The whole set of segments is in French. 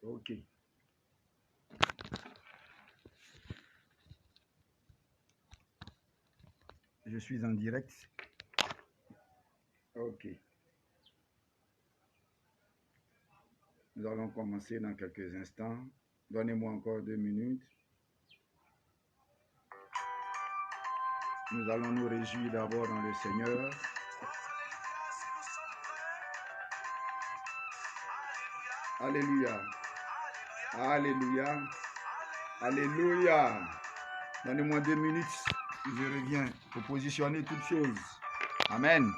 Ok. Je suis en direct. Ok. Nous allons commencer dans quelques instants. Donnez-moi encore 2 minutes. Nous allons nous réjouir d'abord dans le Seigneur. Alléluia. Alléluia. Alléluia. Donnez-moi 2 minutes. Je reviens pour positionner toutes choses. Amen.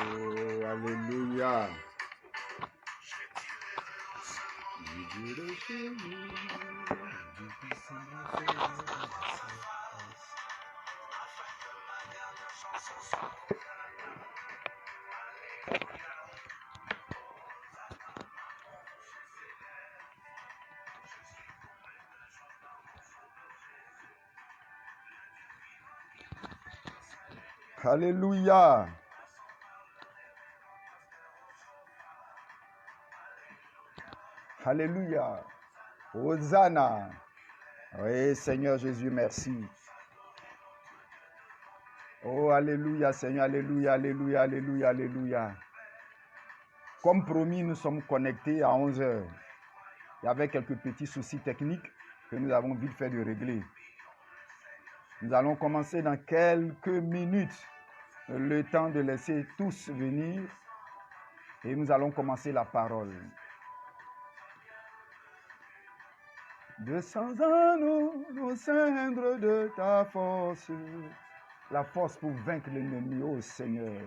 Oh, alléluia. Alléluia. Alléluia. Hosanna. Oui, Seigneur Jésus, merci. Oh, alléluia, Seigneur, alléluia, alléluia, alléluia, alléluia. Comme promis, nous sommes connectés à 11h. Il y avait quelques petits soucis techniques que nous avons vite fait de régler. Nous allons commencer dans quelques minutes. Le temps de laisser tous venir. Et nous allons commencer la parole. Descends en nous, nous cendres de ta force. La force pour vaincre l'ennemi, ô Seigneur.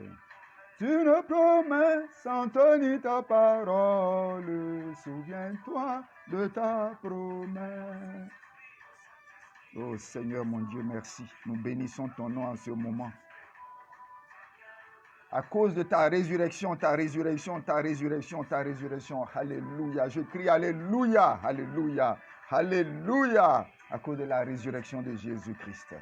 Tu ne promets sans tenir ta parole. Souviens-toi de ta promesse. Oh Seigneur mon Dieu, merci. Nous bénissons ton nom en ce moment. À cause de ta résurrection, ta résurrection, ta résurrection, ta résurrection. Alléluia. Je crie Alléluia, Alléluia, Alléluia. À cause de la résurrection de Jésus-Christ.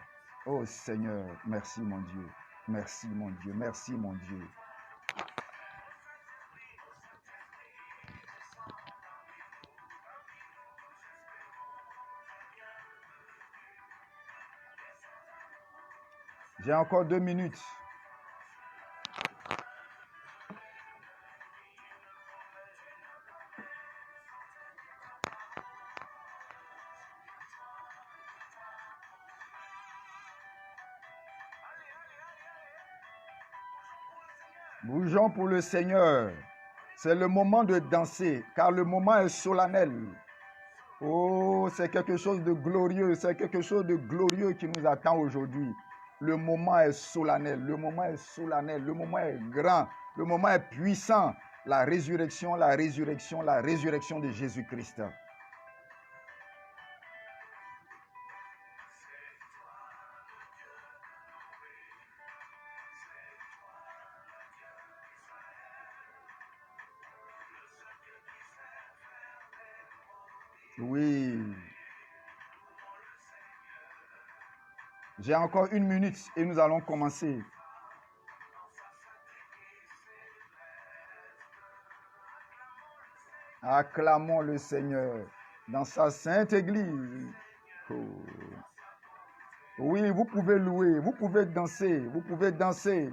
Oh Seigneur, merci mon Dieu. Merci mon Dieu, merci mon Dieu. J'ai encore 2 minutes. Bougeons pour le Seigneur. C'est le moment de danser, car le moment est solennel. Oh, c'est quelque chose de glorieux, c'est quelque chose de glorieux qui nous attend aujourd'hui. Le moment est solennel, le moment est solennel, le moment est grand, le moment est puissant. La résurrection, la résurrection, la résurrection de Jésus-Christ. Oui. J'ai encore 1 minute et nous allons commencer. Acclamons le Seigneur dans sa sainte église. Oh. Oui, vous pouvez louer, vous pouvez danser, vous pouvez danser.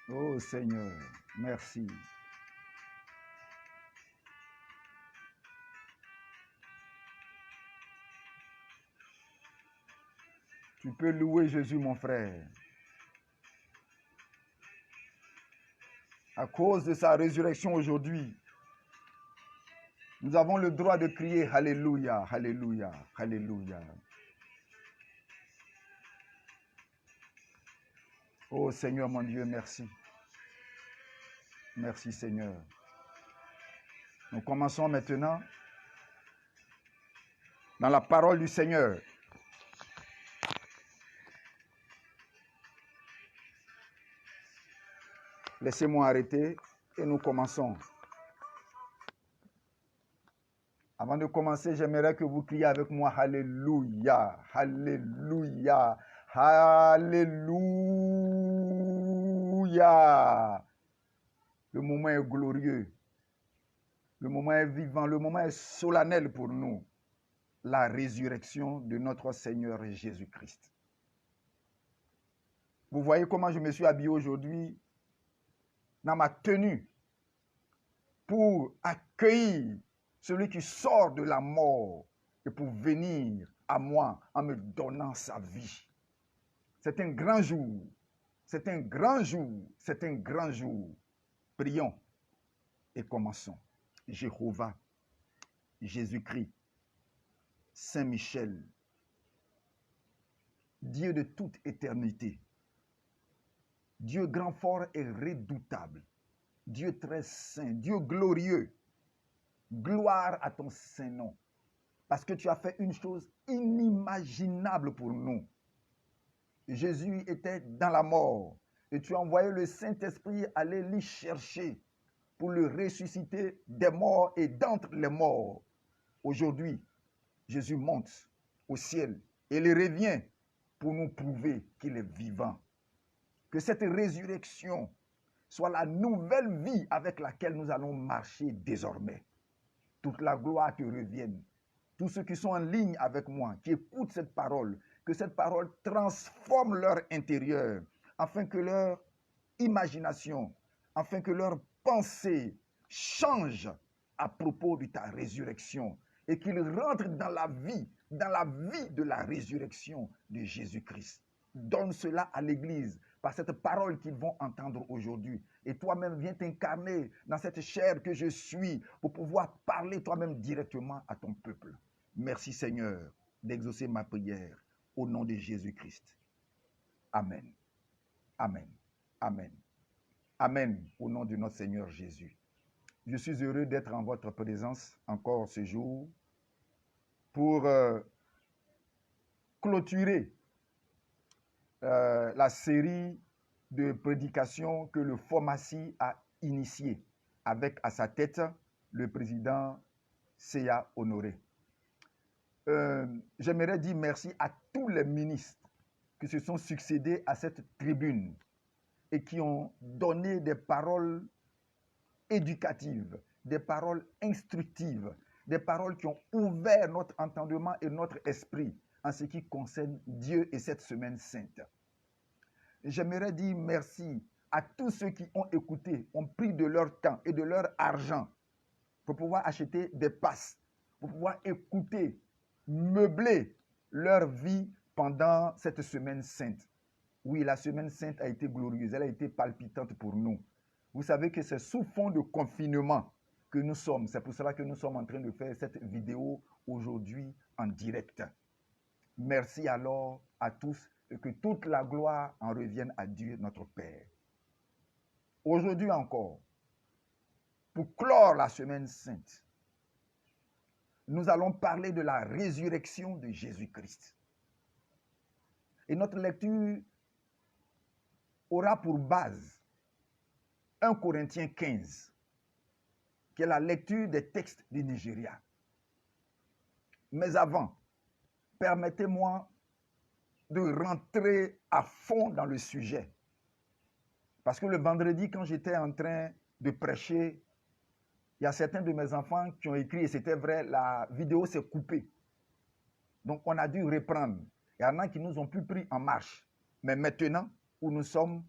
Oh Seigneur, merci. Tu peux louer Jésus, mon frère. À cause de sa résurrection aujourd'hui, nous avons le droit de crier Alléluia, Alléluia, Alléluia. Oh Seigneur, mon Dieu, merci. Merci Seigneur. Nous commençons maintenant dans la parole du Seigneur. Laissez-moi arrêter et nous commençons. Avant de commencer, j'aimerais que vous criez avec moi Alléluia, Alléluia, Alléluia. Le moment est glorieux, le moment est vivant, le moment est solennel pour nous. La résurrection de notre Seigneur Jésus-Christ. Vous voyez comment je me suis habillé aujourd'hui dans ma tenue pour accueillir celui qui sort de la mort et pour venir à moi en me donnant sa vie. C'est un grand jour. C'est un grand jour. C'est un grand jour. Prions et commençons. Jéhovah, Jésus-Christ, Saint-Michel, Dieu de toute éternité, Dieu grand, fort et redoutable, Dieu très saint, Dieu glorieux, gloire à ton saint nom, parce que tu as fait une chose inimaginable pour nous. Jésus était dans la mort et tu as envoyé le Saint-Esprit aller l'y chercher pour le ressusciter des morts et d'entre les morts. Aujourd'hui, Jésus monte au ciel et il revient pour nous prouver qu'il est vivant. Que cette résurrection soit la nouvelle vie avec laquelle nous allons marcher désormais. Toute la gloire te revienne. Tous ceux qui sont en ligne avec moi, qui écoutent cette parole, que cette parole transforme leur intérieur, afin que leur imagination, afin que leur pensée change à propos de ta résurrection et qu'ils rentrent dans la vie de la résurrection de Jésus-Christ. Donne cela à l'Église par cette parole qu'ils vont entendre aujourd'hui. Et toi-même, viens t'incarner dans cette chair que je suis pour pouvoir parler toi-même directement à ton peuple. Merci Seigneur d'exaucer ma prière au nom de Jésus-Christ. Amen. Amen. Amen. Amen au nom de notre Seigneur Jésus. Je suis heureux d'être en votre présence encore ce jour pour clôturer la série de prédications que le Formaci a initiée avec à sa tête le président Seya Honoré. J'aimerais dire merci à tous les ministres qui se sont succédés à cette tribune et qui ont donné des paroles éducatives, des paroles instructives, des paroles qui ont ouvert notre entendement et notre esprit en ce qui concerne Dieu et cette semaine sainte. J'aimerais dire merci à tous ceux qui ont écouté, ont pris de leur temps et de leur argent pour pouvoir acheter des passes, pour pouvoir écouter, meubler leur vie pendant cette semaine sainte. Oui, la semaine sainte a été glorieuse, elle a été palpitante pour nous. Vous savez que c'est sous fond de confinement que nous sommes. C'est pour cela que nous sommes en train de faire cette vidéo aujourd'hui en direct. Merci alors à tous et que toute la gloire en revienne à Dieu notre Père. Aujourd'hui encore, pour clore la semaine sainte, nous allons parler de la résurrection de Jésus-Christ. Et notre lecture aura pour base 1 Corinthiens 15, qui est la lecture des textes du Nigeria. Mais avant, permettez-moi de rentrer à fond dans le sujet. Parce que le vendredi, quand j'étais en train de prêcher, il y a certains de mes enfants qui ont écrit, et c'était vrai, la vidéo s'est coupée. Donc on a dû reprendre. Il y en a qui nous ont plus pris en marche. Mais maintenant, où nous sommes,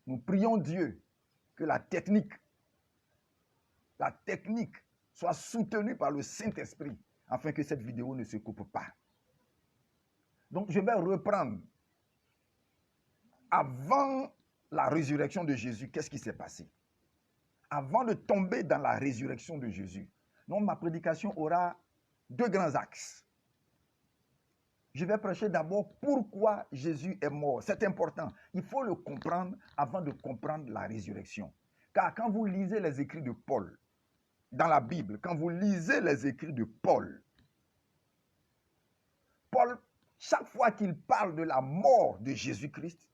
Nous prions Dieu que la technique soit soutenue par le Saint-Esprit afin que cette vidéo ne se coupe pas. Donc, je vais reprendre. Avant la résurrection de Jésus, qu'est-ce qui s'est passé? Avant de tomber dans la résurrection de Jésus, donc ma prédication aura deux grands axes. Je vais prêcher d'abord pourquoi Jésus est mort. C'est important. Il faut le comprendre avant de comprendre la résurrection. Car quand vous lisez les écrits de Paul, dans la Bible, quand vous lisez les écrits de Paul, chaque fois qu'il parle de la mort de Jésus-Christ,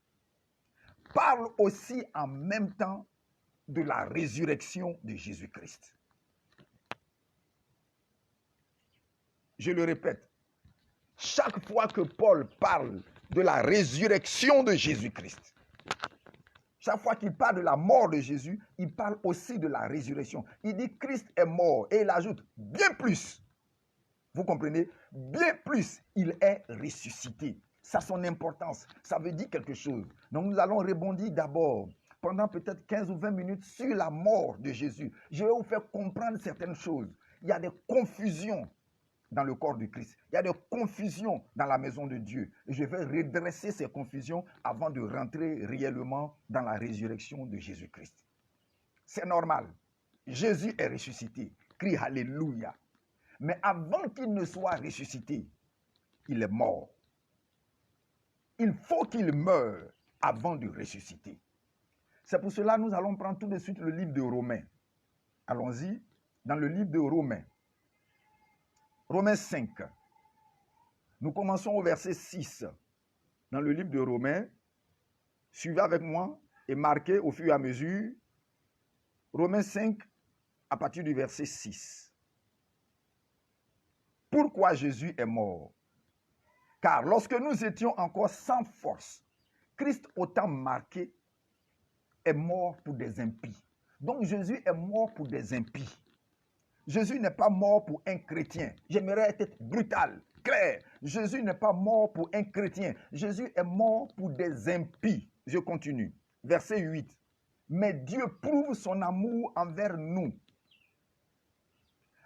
parle aussi en même temps de la résurrection de Jésus-Christ. Je le répète, chaque fois que Paul parle de la résurrection de Jésus-Christ, chaque fois qu'il parle de la mort de Jésus, il parle aussi de la résurrection. Il dit Christ est mort et il ajoute bien plus. Vous comprenez? Bien plus, il est ressuscité. Ça a son importance. Ça veut dire quelque chose. Donc nous allons rebondir d'abord pendant peut-être 15 ou 20 minutes sur la mort de Jésus. Je vais vous faire comprendre certaines choses. Il y a des confusions dans le corps de Christ. Il y a des confusions dans la maison de Dieu. Et je vais redresser ces confusions avant de rentrer réellement dans la résurrection de Jésus-Christ. C'est normal. Jésus est ressuscité. Crie Alléluia. Mais avant qu'il ne soit ressuscité, il est mort. Il faut qu'il meure avant de ressusciter. C'est pour cela que nous allons prendre tout de suite le livre de Romains. Allons-y, dans le livre de Romains. Romains 5. Nous commençons au verset 6. Dans le livre de Romains, suivez avec moi et marquez au fur et à mesure. Romains 5, à partir du verset 6. Pourquoi Jésus est mort? Car lorsque nous étions encore sans force, Christ, au temps marqué, est mort pour des impies. Donc Jésus est mort pour des impies. Jésus n'est pas mort pour un chrétien. J'aimerais être brutal, clair. Jésus n'est pas mort pour un chrétien. Jésus est mort pour des impies. Je continue. Verset 8. Mais Dieu prouve son amour envers nous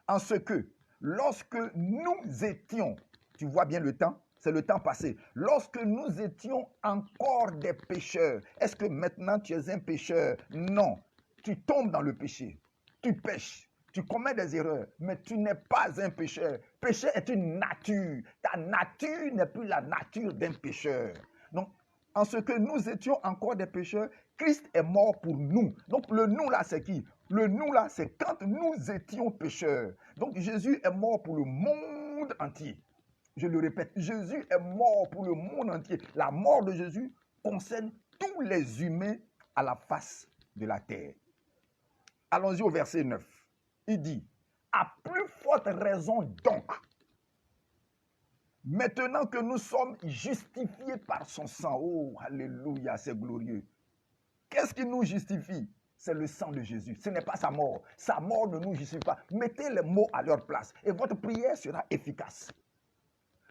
en ce que, lorsque nous étions, tu vois bien le temps, c'est le temps passé, lorsque nous étions encore des pécheurs, est-ce que maintenant tu es un pécheur? Non, tu tombes dans le péché, tu pêches. Tu commets des erreurs, mais tu n'es pas un pécheur. Péché est une nature. Ta nature n'est plus la nature d'un pécheur. Donc, en ce que nous étions encore des pécheurs, Christ est mort pour nous. Donc, le nous là, c'est qui? Le nous là, c'est quand nous étions pécheurs. Donc, Jésus est mort pour le monde entier. Je le répète, Jésus est mort pour le monde entier. La mort de Jésus concerne tous les humains à la face de la terre. Allons-y au verset 9. Il dit, à plus forte raison donc, maintenant que nous sommes justifiés par son sang, oh, alléluia, c'est glorieux. Qu'est-ce qui nous justifie? C'est le sang de Jésus, ce n'est pas sa mort. Sa mort ne nous justifie pas. Mettez les mots à leur place et votre prière sera efficace.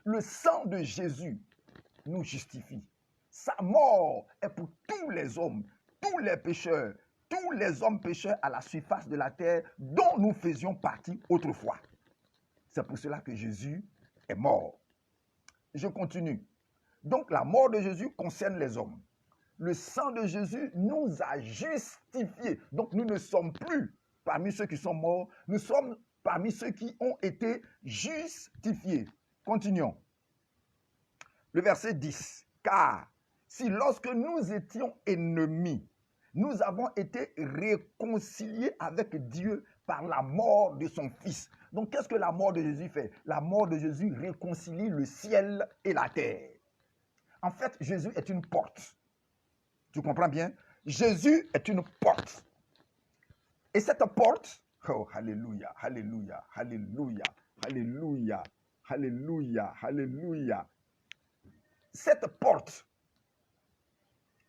Le sang de Jésus nous justifie. Sa mort est pour tous les hommes, tous les pécheurs, tous les hommes pécheurs à la surface de la terre dont nous faisions partie autrefois. C'est pour cela que Jésus est mort. Je continue. Donc la mort de Jésus concerne les hommes. Le sang de Jésus nous a justifiés. Donc nous ne sommes plus parmi ceux qui sont morts, nous sommes parmi ceux qui ont été justifiés. Continuons. Le verset 10. Car si lorsque nous étions ennemis, nous avons été réconciliés avec Dieu par la mort de son Fils. Donc, qu'est-ce que la mort de Jésus fait? La mort de Jésus réconcilie le ciel et la terre. En fait, Jésus est une porte. Tu comprends bien? Jésus est une porte. Et cette porte, oh, alléluia, alléluia, alléluia, alléluia, alléluia, alléluia. Cette porte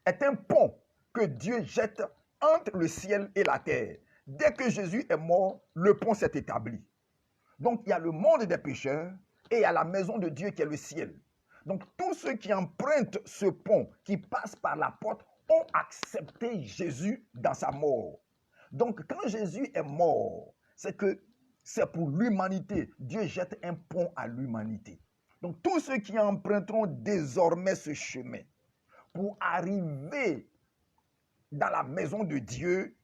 est un pont que Dieu jette entre le ciel et la terre. Dès que Jésus est mort, le pont s'est établi. Donc, il y a le monde des pécheurs et il y a la maison de Dieu qui est le ciel. Donc, tous ceux qui empruntent ce pont, qui passent par la porte, ont accepté Jésus dans sa mort. Donc, quand Jésus est mort, c'est que c'est pour l'humanité. Dieu jette un pont à l'humanité. Donc, tous ceux qui emprunteront désormais ce chemin pour arriver dans la maison de Dieu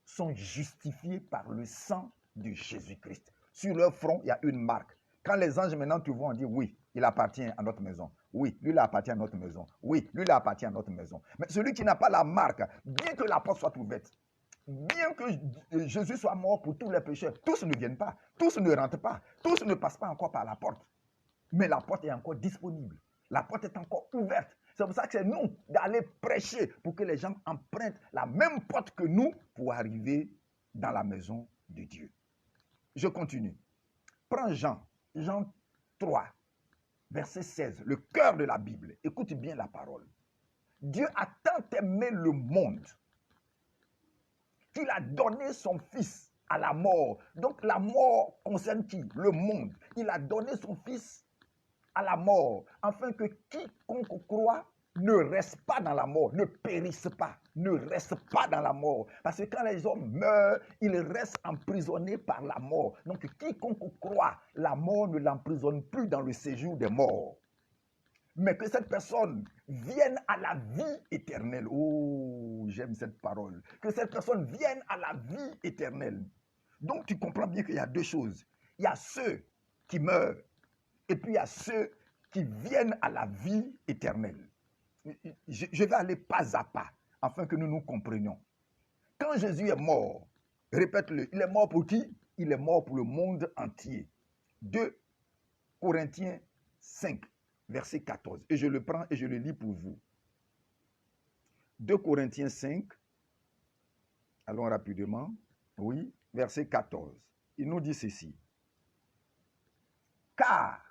sont justifiés par le sang de Jésus-Christ. Sur leur front, il y a une marque. Quand les anges maintenant te voient, on dit oui, il appartient à notre maison. Oui, lui, il appartient à notre maison. Oui, lui, il appartient à notre maison. Mais celui qui n'a pas la marque, bien que la porte soit ouverte, bien que Jésus soit mort pour tous les pécheurs, tous ne viennent pas, tous ne rentrent pas, tous ne passent pas encore par la porte. Mais la porte est encore disponible. La porte est encore ouverte. C'est pour ça que c'est nous d'aller prêcher pour que les gens empruntent la même porte que nous pour arriver dans la maison de Dieu. Je continue. Prends Jean 3, verset 16, le cœur de la Bible. Écoute bien la parole. Dieu a tant aimé le monde qu'il a donné son Fils à la mort. Donc la mort concerne qui? Le monde. Il a donné son Fils à la mort, afin que quiconque croit ne reste pas dans la mort, ne périsse pas, ne reste pas dans la mort. Parce que quand les hommes meurent, ils restent emprisonnés par la mort. Donc quiconque croit, la mort ne l'emprisonne plus dans le séjour des morts. Mais que cette personne vienne à la vie éternelle. Oh, j'aime cette parole. Que cette personne vienne à la vie éternelle. Donc tu comprends bien qu'il y a deux choses. Il y a ceux qui meurent, et puis il y a ceux qui viennent à la vie éternelle. Je vais aller pas à pas, afin que nous nous comprenions. Quand Jésus est mort, répète-le, il est mort pour qui? Il est mort pour le monde entier. 2 Corinthiens 5, verset 14. Et je le prends et je le lis pour vous. 2 Corinthiens 5, allons rapidement. Oui, verset 14. Il nous dit ceci. Car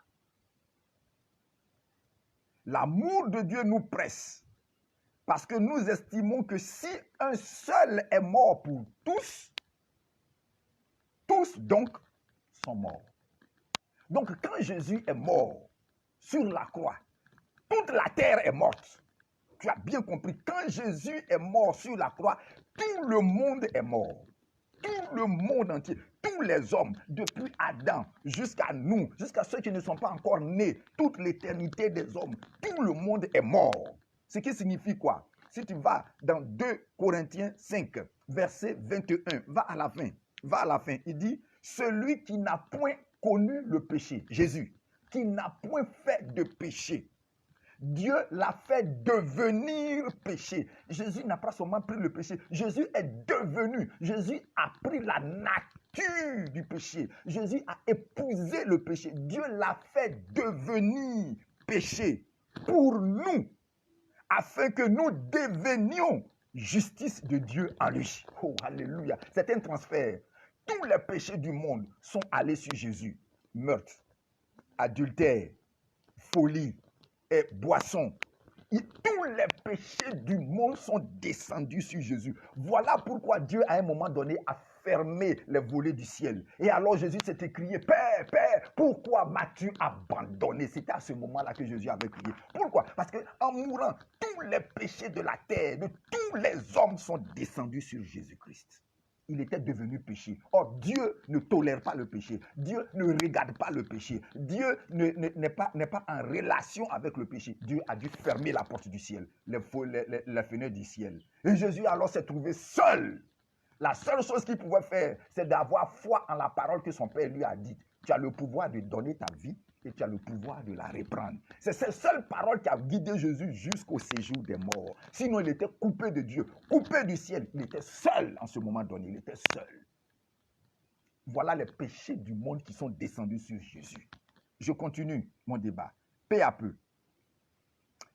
l'amour de Dieu nous presse, parce que nous estimons que si un seul est mort pour tous, tous donc sont morts. Donc quand Jésus est mort sur la croix, toute la terre est morte. Tu as bien compris, quand Jésus est mort sur la croix, tout le monde est mort. Tout le monde entier, tous les hommes, depuis Adam jusqu'à nous, jusqu'à ceux qui ne sont pas encore nés, toute l'éternité des hommes, tout le monde est mort. Ce qui signifie quoi? Si tu vas dans 2 Corinthiens 5, verset 21, va à la fin, il dit, celui qui n'a point connu le péché, Jésus, qui n'a point fait de péché, Dieu l'a fait devenir péché. Jésus n'a pas seulement pris le péché, Jésus est devenu. Jésus a pris la nature du péché. Jésus a épousé le péché. Dieu l'a fait devenir péché pour nous, afin que nous devenions justice de Dieu en lui. Oh, alléluia. C'est un transfert. Tous les péchés du monde sont allés sur Jésus. Meurtre, adultère, folie, et boisson. Tous les péchés du monde sont descendus sur Jésus. Voilà pourquoi Dieu, à un moment donné, a fermé les volets du ciel. Et alors Jésus s'est écrié, Père, Père, pourquoi m'as-tu abandonné? C'était à ce moment-là que Jésus avait crié. Pourquoi? Parce qu'en mourant, tous les péchés de la terre, de tous les hommes sont descendus sur Jésus-Christ. Il était devenu péché. Or, Dieu ne tolère pas le péché. Dieu ne regarde pas le péché. Dieu n'est pas en relation avec le péché. Dieu a dû fermer la porte du ciel, les fenêtres du ciel. Et Jésus alors s'est trouvé seul. La seule chose qu'il pouvait faire, c'est d'avoir foi en la parole que son Père lui a dite. Tu as le pouvoir de donner ta vie et tu as le pouvoir de la reprendre. C'est cette seule parole qui a guidé Jésus jusqu'au séjour des morts. Sinon, il était coupé de Dieu, coupé du ciel. Il était seul en ce moment donné. Il était seul. Voilà les péchés du monde qui sont descendus sur Jésus. Je continue mon débat, peu à peu.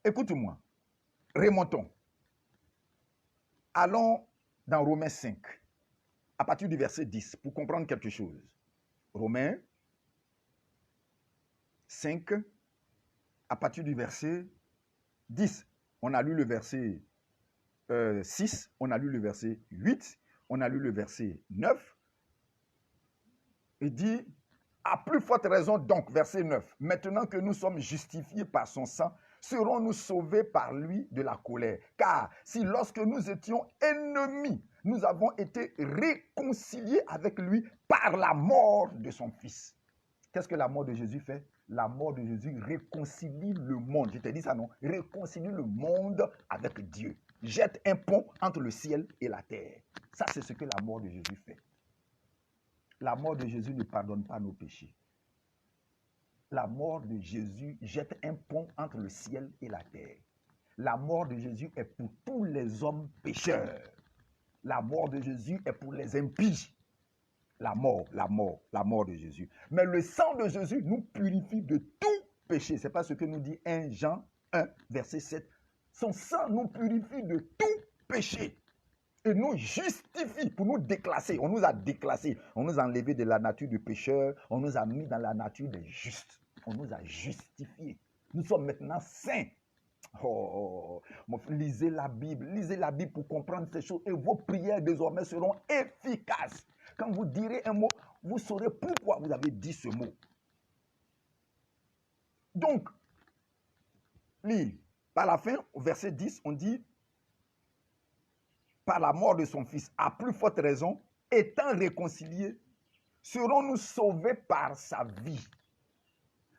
Écoute-moi, remontons. Allons dans Romains 5, à partir du verset 10, pour comprendre quelque chose. Romains 5, à partir du verset 10. On a lu le verset 6, on a lu le verset 8, on a lu le verset 9. Il dit, à plus forte raison donc, verset 9, maintenant que nous sommes justifiés par son sang, serons-nous sauvés par lui de la colère. Car si lorsque nous étions ennemis, nous avons été réconciliés avec lui par la mort de son Fils. Qu'est-ce que la mort de Jésus fait? La mort de Jésus réconcilie le monde. Je t'ai dit ça, non? Réconcilie le monde avec Dieu. Jette un pont entre le ciel et la terre. Ça, c'est ce que la mort de Jésus fait. La mort de Jésus ne pardonne pas nos péchés. La mort de Jésus jette un pont entre le ciel et la terre. La mort de Jésus est pour tous les hommes pécheurs. La mort de Jésus est pour les impies. La mort de Jésus. Mais le sang de Jésus nous purifie de tout péché. Ce n'est pas ce que nous dit 1 Jean 1, verset 7. Son sang nous purifie de tout péché. Et nous justifie pour nous déclasser. On nous a déclassés. On nous a enlevés de la nature du pécheur. On nous a mis dans la nature des justes. On nous a justifiés. Nous sommes maintenant saints. Lisez la Bible pour comprendre ces choses et vos prières désormais seront efficaces. Quand vous direz un mot, vous saurez pourquoi vous avez dit ce mot. Donc, lis, par la fin, au verset 10, on dit, par la mort de son Fils, à plus forte raison, étant réconciliés, serons-nous sauvés par sa vie.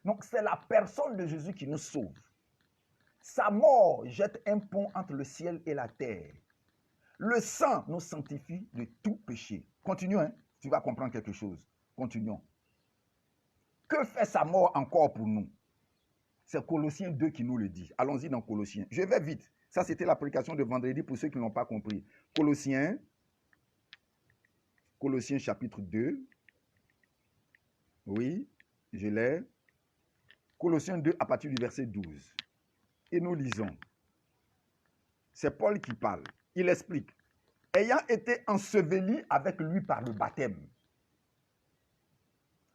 Donc, c'est la personne de Jésus qui nous sauve. Sa mort jette un pont entre le ciel et la terre. Le sang nous sanctifie de tout péché. Continuons, hein? Tu vas comprendre quelque chose. Continuons. Que fait sa mort encore pour nous? C'est Colossiens 2 qui nous le dit. Allons-y dans Colossiens. Je vais vite. Ça, c'était la prédication de vendredi pour ceux qui ne l'ont pas compris. Colossiens chapitre 2. Oui, je l'ai. Colossiens 2 à partir du verset 12. Et nous lisons. C'est Paul qui parle. Il explique. Ayant été ensevelis avec lui par le baptême.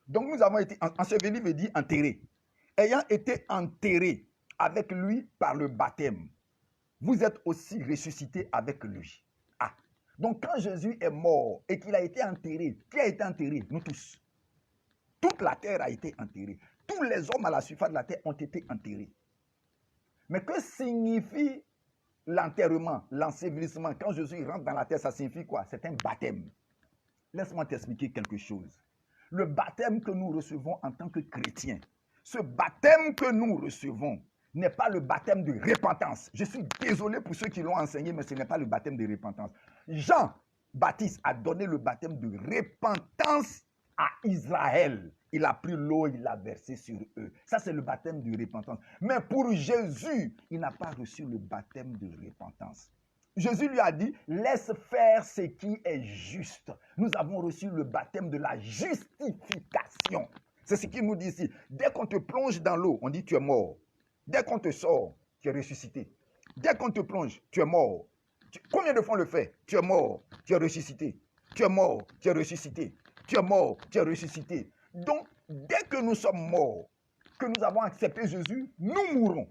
Donc nous avons été ensevelis, veut dire enterrés. Ayant été enterrés avec lui par le baptême, vous êtes aussi ressuscités avec lui. Ah, donc quand Jésus est mort et qu'il a été enterré, qui a été enterré? Nous tous. Toute la terre a été enterrée. Tous les hommes à la surface de la terre ont été enterrés. Mais que signifie l'enterrement, l'ensevelissement? Quand Jésus rentre dans la terre, ça signifie quoi? C'est un baptême. Laisse-moi t'expliquer quelque chose. Le baptême que nous recevons en tant que chrétiens, ce baptême que nous recevons n'est pas le baptême de repentance. Je suis désolé pour ceux qui l'ont enseigné, mais ce n'est pas le baptême de repentance. Jean-Baptiste a donné le baptême de repentance à Israël. Il a pris l'eau, il l'a versé sur eux. Ça, c'est le baptême de repentance. Mais pour Jésus, il n'a pas reçu le baptême de repentance. Jésus lui a dit, laisse faire ce qui est juste. Nous avons reçu le baptême de la justification. C'est ce qu'il nous dit ici. Dès qu'on te plonge dans l'eau, on dit tu es mort. Dès qu'on te sort, tu es ressuscité. Dès qu'on te plonge, tu es mort. Combien de fois on le fait? Tu es mort, tu es ressuscité. Tu es mort, tu es ressuscité. Tu es mort, tu es ressuscité. Donc, dès que nous sommes morts, que nous avons accepté Jésus, nous mourrons.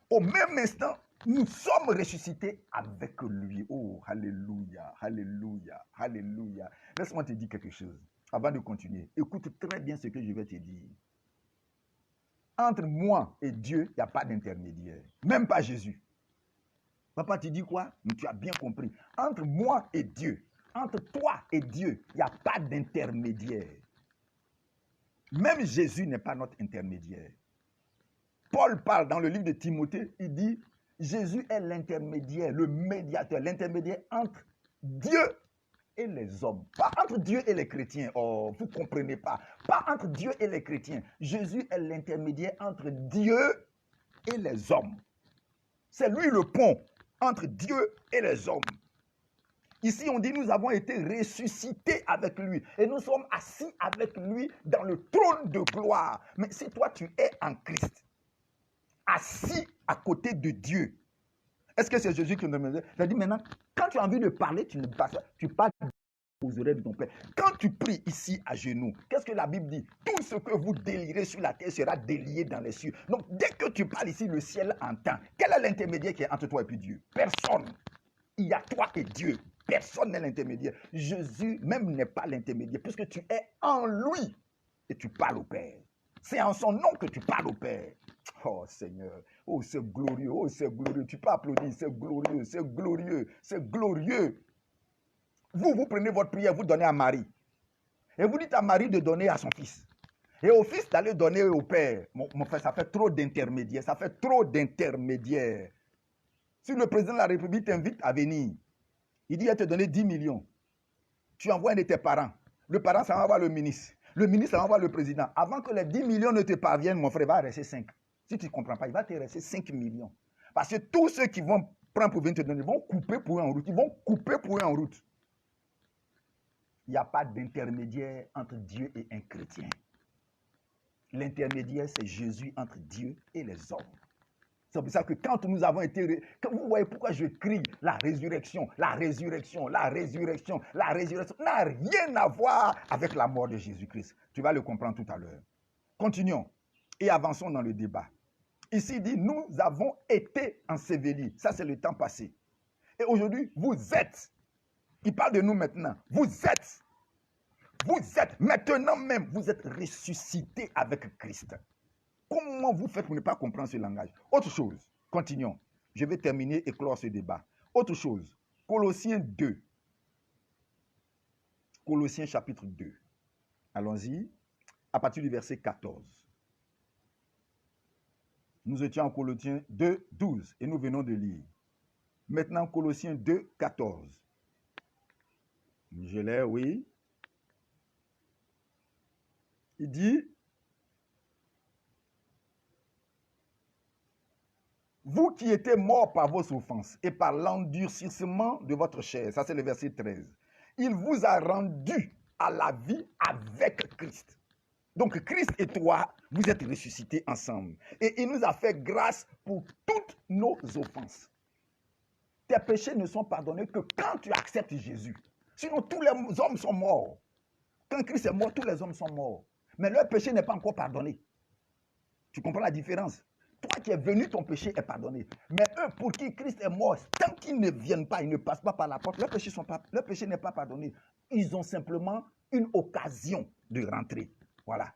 Au même instant, nous sommes ressuscités avec lui. Oh, alléluia, alléluia, alléluia. Laisse-moi te dire quelque chose avant de continuer. Écoute très bien ce que je vais te dire. Entre moi et Dieu, il n'y a pas d'intermédiaire. Même pas Jésus. Papa, tu dis quoi? Mais tu as bien compris. Entre moi et Dieu, entre toi et Dieu, il n'y a pas d'intermédiaire. Même Jésus n'est pas notre intermédiaire. Paul parle dans le livre de Timothée, il dit, Jésus est l'intermédiaire, le médiateur, l'intermédiaire entre Dieu et les hommes. Pas entre Dieu et les chrétiens. Oh, vous ne comprenez pas. Pas entre Dieu et les chrétiens. Jésus est l'intermédiaire entre Dieu et les hommes. C'est lui le pont entre Dieu et les hommes. Ici, on dit, nous avons été ressuscités avec lui et nous sommes assis avec lui dans le trône de gloire. Mais si toi, tu es en Christ, assis à côté de Dieu, est-ce que c'est Jésus qui nous dit? Il a dit maintenant, quand tu as envie de parler, tu ne passes pas, tu parles aux oreilles de ton Père. Quand tu pries ici à genoux, qu'est-ce que la Bible dit? Tout ce que vous délirez sur la terre sera délié dans les cieux. Donc, dès que tu parles ici, le ciel entend. Quel est l'intermédiaire qui est entre toi et puis Dieu? Personne. Il y a toi et Dieu. Personne n'est l'intermédiaire. Jésus même n'est pas l'intermédiaire puisque tu es en lui et tu parles au Père. C'est en son nom que tu parles au Père. Oh Seigneur, oh c'est glorieux, tu peux applaudir, c'est glorieux, c'est glorieux, c'est glorieux. Vous prenez votre prière, vous donnez à Marie. Et vous dites à Marie de donner à son fils. Et au fils d'aller donner au Père. Mon frère, ça fait trop d'intermédiaires, ça fait trop d'intermédiaires. Si le président de la République t'invite à venir, il dit à te donner 10 millions. Tu envoies un de tes parents. Le parent, ça va voir le ministre. Le ministre, ça va voir le président. Avant que les 10 millions ne te parviennent, mon frère, il va rester 5. Si tu ne comprends pas, il va te rester 5 millions. Parce que tous ceux qui vont prendre pour venir te donner, ils vont couper pour eux en route. Ils vont couper pour eux en route. Il n'y a pas d'intermédiaire entre Dieu et un chrétien. L'intermédiaire, c'est Jésus entre Dieu et les hommes. C'est pour ça que quand nous avons été... Vous voyez pourquoi je crie la résurrection, la résurrection, la résurrection, la résurrection n'a rien à voir avec la mort de Jésus-Christ. Tu vas le comprendre tout à l'heure. Continuons et avançons dans le débat. Ici, il dit, nous avons été ensevelis. Ça, c'est le temps passé. Et aujourd'hui, vous êtes. Il parle de nous maintenant. Vous êtes, maintenant même, vous êtes ressuscités avec Christ. Comment vous faites pour ne pas comprendre ce langage? Autre chose, continuons. Je vais terminer et clore ce débat. Autre chose, Colossiens 2. Colossiens chapitre 2. Allons-y, à partir du verset 14. Nous étions en Colossiens 2, 12 et nous venons de lire. Maintenant, Colossiens 2, 14. Je l'ai, oui. Il dit, vous qui étiez morts par vos offenses et par l'endurcissement de votre chair, ça c'est le verset 13, il vous a rendu à la vie avec Christ. Donc Christ et toi, vous êtes ressuscités ensemble. Et il nous a fait grâce pour toutes nos offenses. Tes péchés ne sont pardonnés que quand tu acceptes Jésus. Sinon, tous les hommes sont morts. Quand Christ est mort, tous les hommes sont morts. Mais leur péché n'est pas encore pardonné. Tu comprends la différence? Toi qui es venu, ton péché est pardonné. Mais eux, pour qui Christ est mort, tant qu'ils ne viennent pas, ils ne passent pas par la porte, leur péché n'est pas pardonné. Ils ont simplement une occasion de rentrer. Voilà.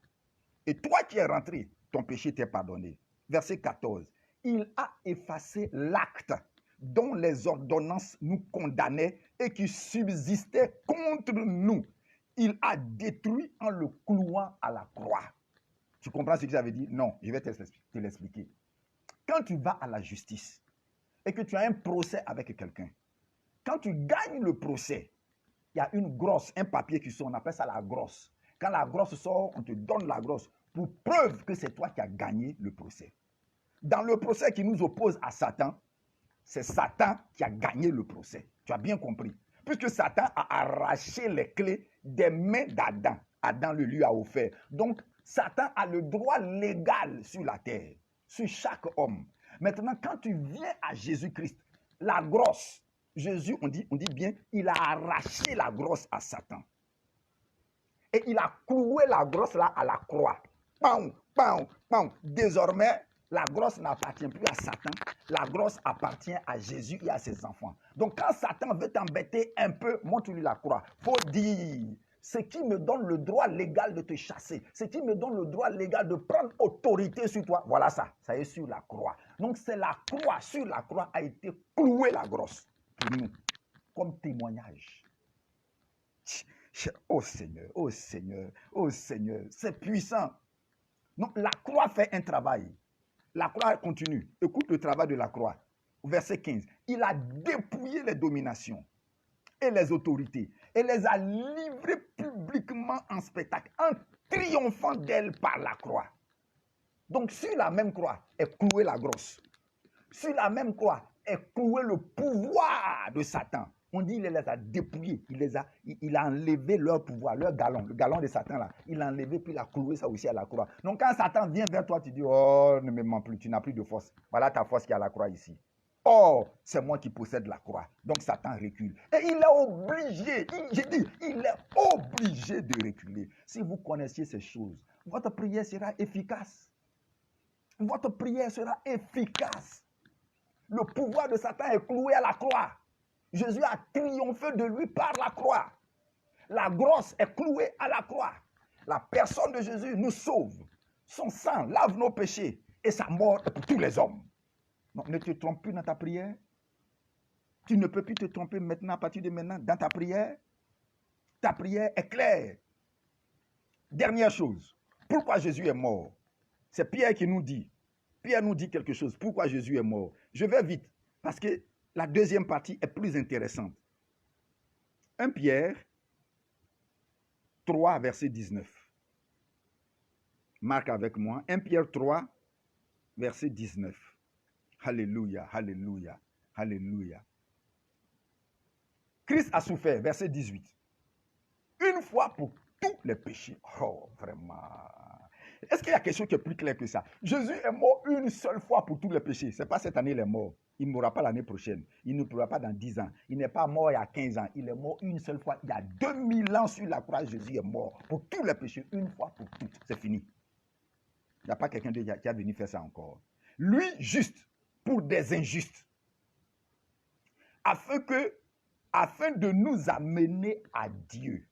Et toi qui es rentré, ton péché t'est pardonné. Verset 14. Il a effacé l'acte dont les ordonnances nous condamnaient et qui subsistait contre nous. Il a détruit en le clouant à la croix. Tu comprends ce que j'avais dit? Non, je vais te l'expliquer. Quand tu vas à la justice et que tu as un procès avec quelqu'un, quand tu gagnes le procès, il y a une grosse, un papier qui sort, on appelle ça la grosse. Quand la grosse sort, on te donne la grosse pour preuve que c'est toi qui as gagné le procès. Dans le procès qui nous oppose à Satan, c'est Satan qui a gagné le procès. Tu as bien compris. Puisque Satan a arraché les clés des mains d'Adam. Adam le lui a offert. Donc, Satan a le droit légal sur la terre, sur chaque homme. Maintenant, quand tu viens à Jésus-Christ, la grosse, Jésus, on dit bien, il a arraché la grosse à Satan. Et il a cloué la grosse là à la croix. Pam, pam, pam. Désormais, la grosse n'appartient plus à Satan. La grosse appartient à Jésus et à ses enfants. Donc, quand Satan veut t'embêter un peu, montre-lui la croix. Il faut dire, ce qui me donne le droit légal de te chasser, ce qui me donne le droit légal de prendre autorité sur toi, voilà ça. Ça est sur la croix. Donc, c'est la croix. Sur la croix a été clouée la grosse pour nous, comme témoignage. Oh Seigneur, oh Seigneur, oh Seigneur, c'est puissant. Donc, la croix fait un travail. La croix continue. Écoute le travail de la croix. Verset 15. Il a dépouillé les dominations et les autorités et les a livrées publiquement en spectacle, en triomphant d'elles par la croix. Donc, sur la même croix est clouée la grosse. Sur la même croix est cloué le pouvoir de Satan. On dit qu'il les a dépouillés, il a enlevé leur pouvoir, leur galon, le galon de Satan là. Il a enlevé puis il a cloué ça aussi à la croix. Donc quand Satan vient vers toi, tu dis, oh, ne me mens plus, tu n'as plus de force. Voilà ta force qui est à la croix ici. Oh, c'est moi qui possède la croix. Donc Satan recule. Et il est obligé, il est obligé de reculer. Si vous connaissiez ces choses, votre prière sera efficace. Votre prière sera efficace. Le pouvoir de Satan est cloué à la croix. Jésus a triomphé de lui par la croix. La grosse est clouée à la croix. La personne de Jésus nous sauve. Son sang lave nos péchés et sa mort est pour tous les hommes. Donc ne te trompe plus dans ta prière. Tu ne peux plus te tromper maintenant, à partir de maintenant, dans ta prière. Ta prière est claire. Dernière chose, pourquoi Jésus est mort? C'est Pierre qui nous dit. Pierre nous dit quelque chose. Pourquoi Jésus est mort? Je vais vite, parce que la deuxième partie est plus intéressante. 1 Pierre 3, verset 19. Marque avec moi. 1 Pierre 3, verset 19. Alléluia, alléluia, alléluia. Christ a souffert, verset 18. Une fois pour tous les péchés. Oh, vraiment. Est-ce qu'il y a quelque chose qui est plus clair que ça? Jésus est mort une seule fois pour tous les péchés. Ce n'est pas cette année qu'il est mort. Il ne mourra pas l'année prochaine. Il ne mourra pas dans 10 ans. Il n'est pas mort il y a 15 ans. Il est mort une seule fois. Il y a 2000 ans sur la croix, Jésus est mort pour tous les péchés. Une fois pour toutes. C'est fini. Il n'y a pas quelqu'un qui a venu faire ça encore. Lui, juste pour des injustes. Afin de nous amener à Dieu.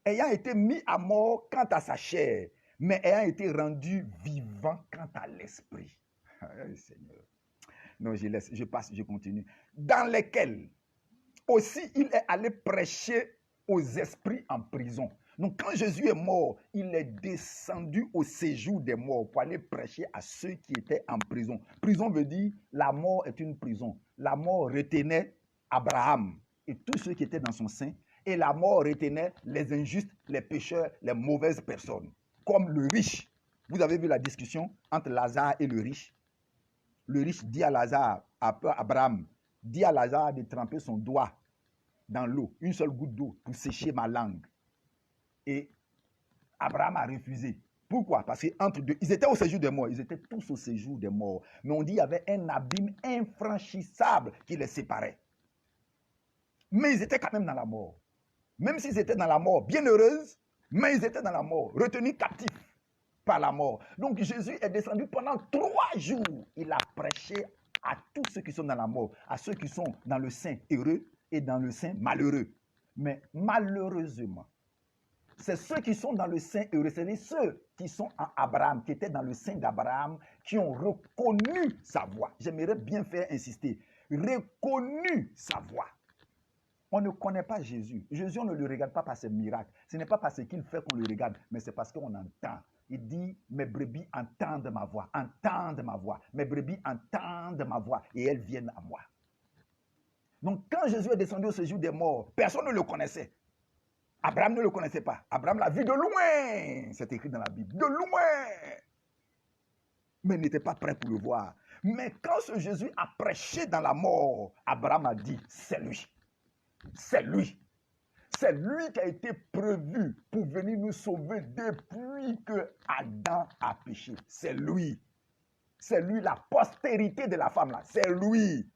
Ayant été mis à mort quant à sa chair, mais ayant été rendu vivant quant à l'esprit. Seigneur. Non, je laisse, je passe, je continue. Dans lesquels aussi il est allé prêcher aux esprits en prison. Donc quand Jésus est mort, il est descendu au séjour des morts pour aller prêcher à ceux qui étaient en prison. Prison veut dire la mort est une prison. La mort retenait Abraham et tous ceux qui étaient dans son sein. Et la mort retenait les injustes, les pécheurs, les mauvaises personnes. Comme le riche. Vous avez vu la discussion entre Lazare et le riche. Le riche dit à Lazare, à Abraham, dit à Lazare de tremper son doigt dans l'eau, une seule goutte d'eau pour sécher ma langue. Et Abraham a refusé. Pourquoi? Parce qu'entre deux, ils étaient au séjour des morts, ils étaient tous au séjour des morts. Mais on dit qu'il y avait un abîme infranchissable qui les séparait. Mais ils étaient quand même dans la mort. Même s'ils étaient dans la mort bienheureuse, mais ils étaient dans la mort, retenus captifs par la mort. Donc Jésus est descendu pendant 3 jours. Il a prêché à tous ceux qui sont dans la mort, à ceux qui sont dans le sein heureux et dans le sein malheureux. Mais malheureusement, c'est ceux qui sont dans le sein heureux, c'est ceux qui sont en Abraham, qui étaient dans le sein d'Abraham, qui ont reconnu sa voix. J'aimerais bien faire insister. Reconnu sa voix. On ne connaît pas Jésus. Jésus, on ne le regarde pas par ses miracles. Ce n'est pas parce qu'il fait qu'on le regarde, mais c'est parce qu'on entend. Il dit, mes brebis entendent ma voix, entendent ma voix. Mes brebis entendent ma voix et elles viennent à moi. Donc quand Jésus est descendu au séjour des morts, personne ne le connaissait. Abraham ne le connaissait pas. Abraham l'a vu de loin. C'est écrit dans la Bible. De loin. Mais il n'était pas prêt pour le voir. Mais quand ce Jésus a prêché dans la mort, Abraham a dit, c'est lui. C'est lui. C'est lui qui a été prévu pour venir nous sauver depuis que Adam a péché. C'est lui. C'est lui, la postérité de la femme là. C'est lui.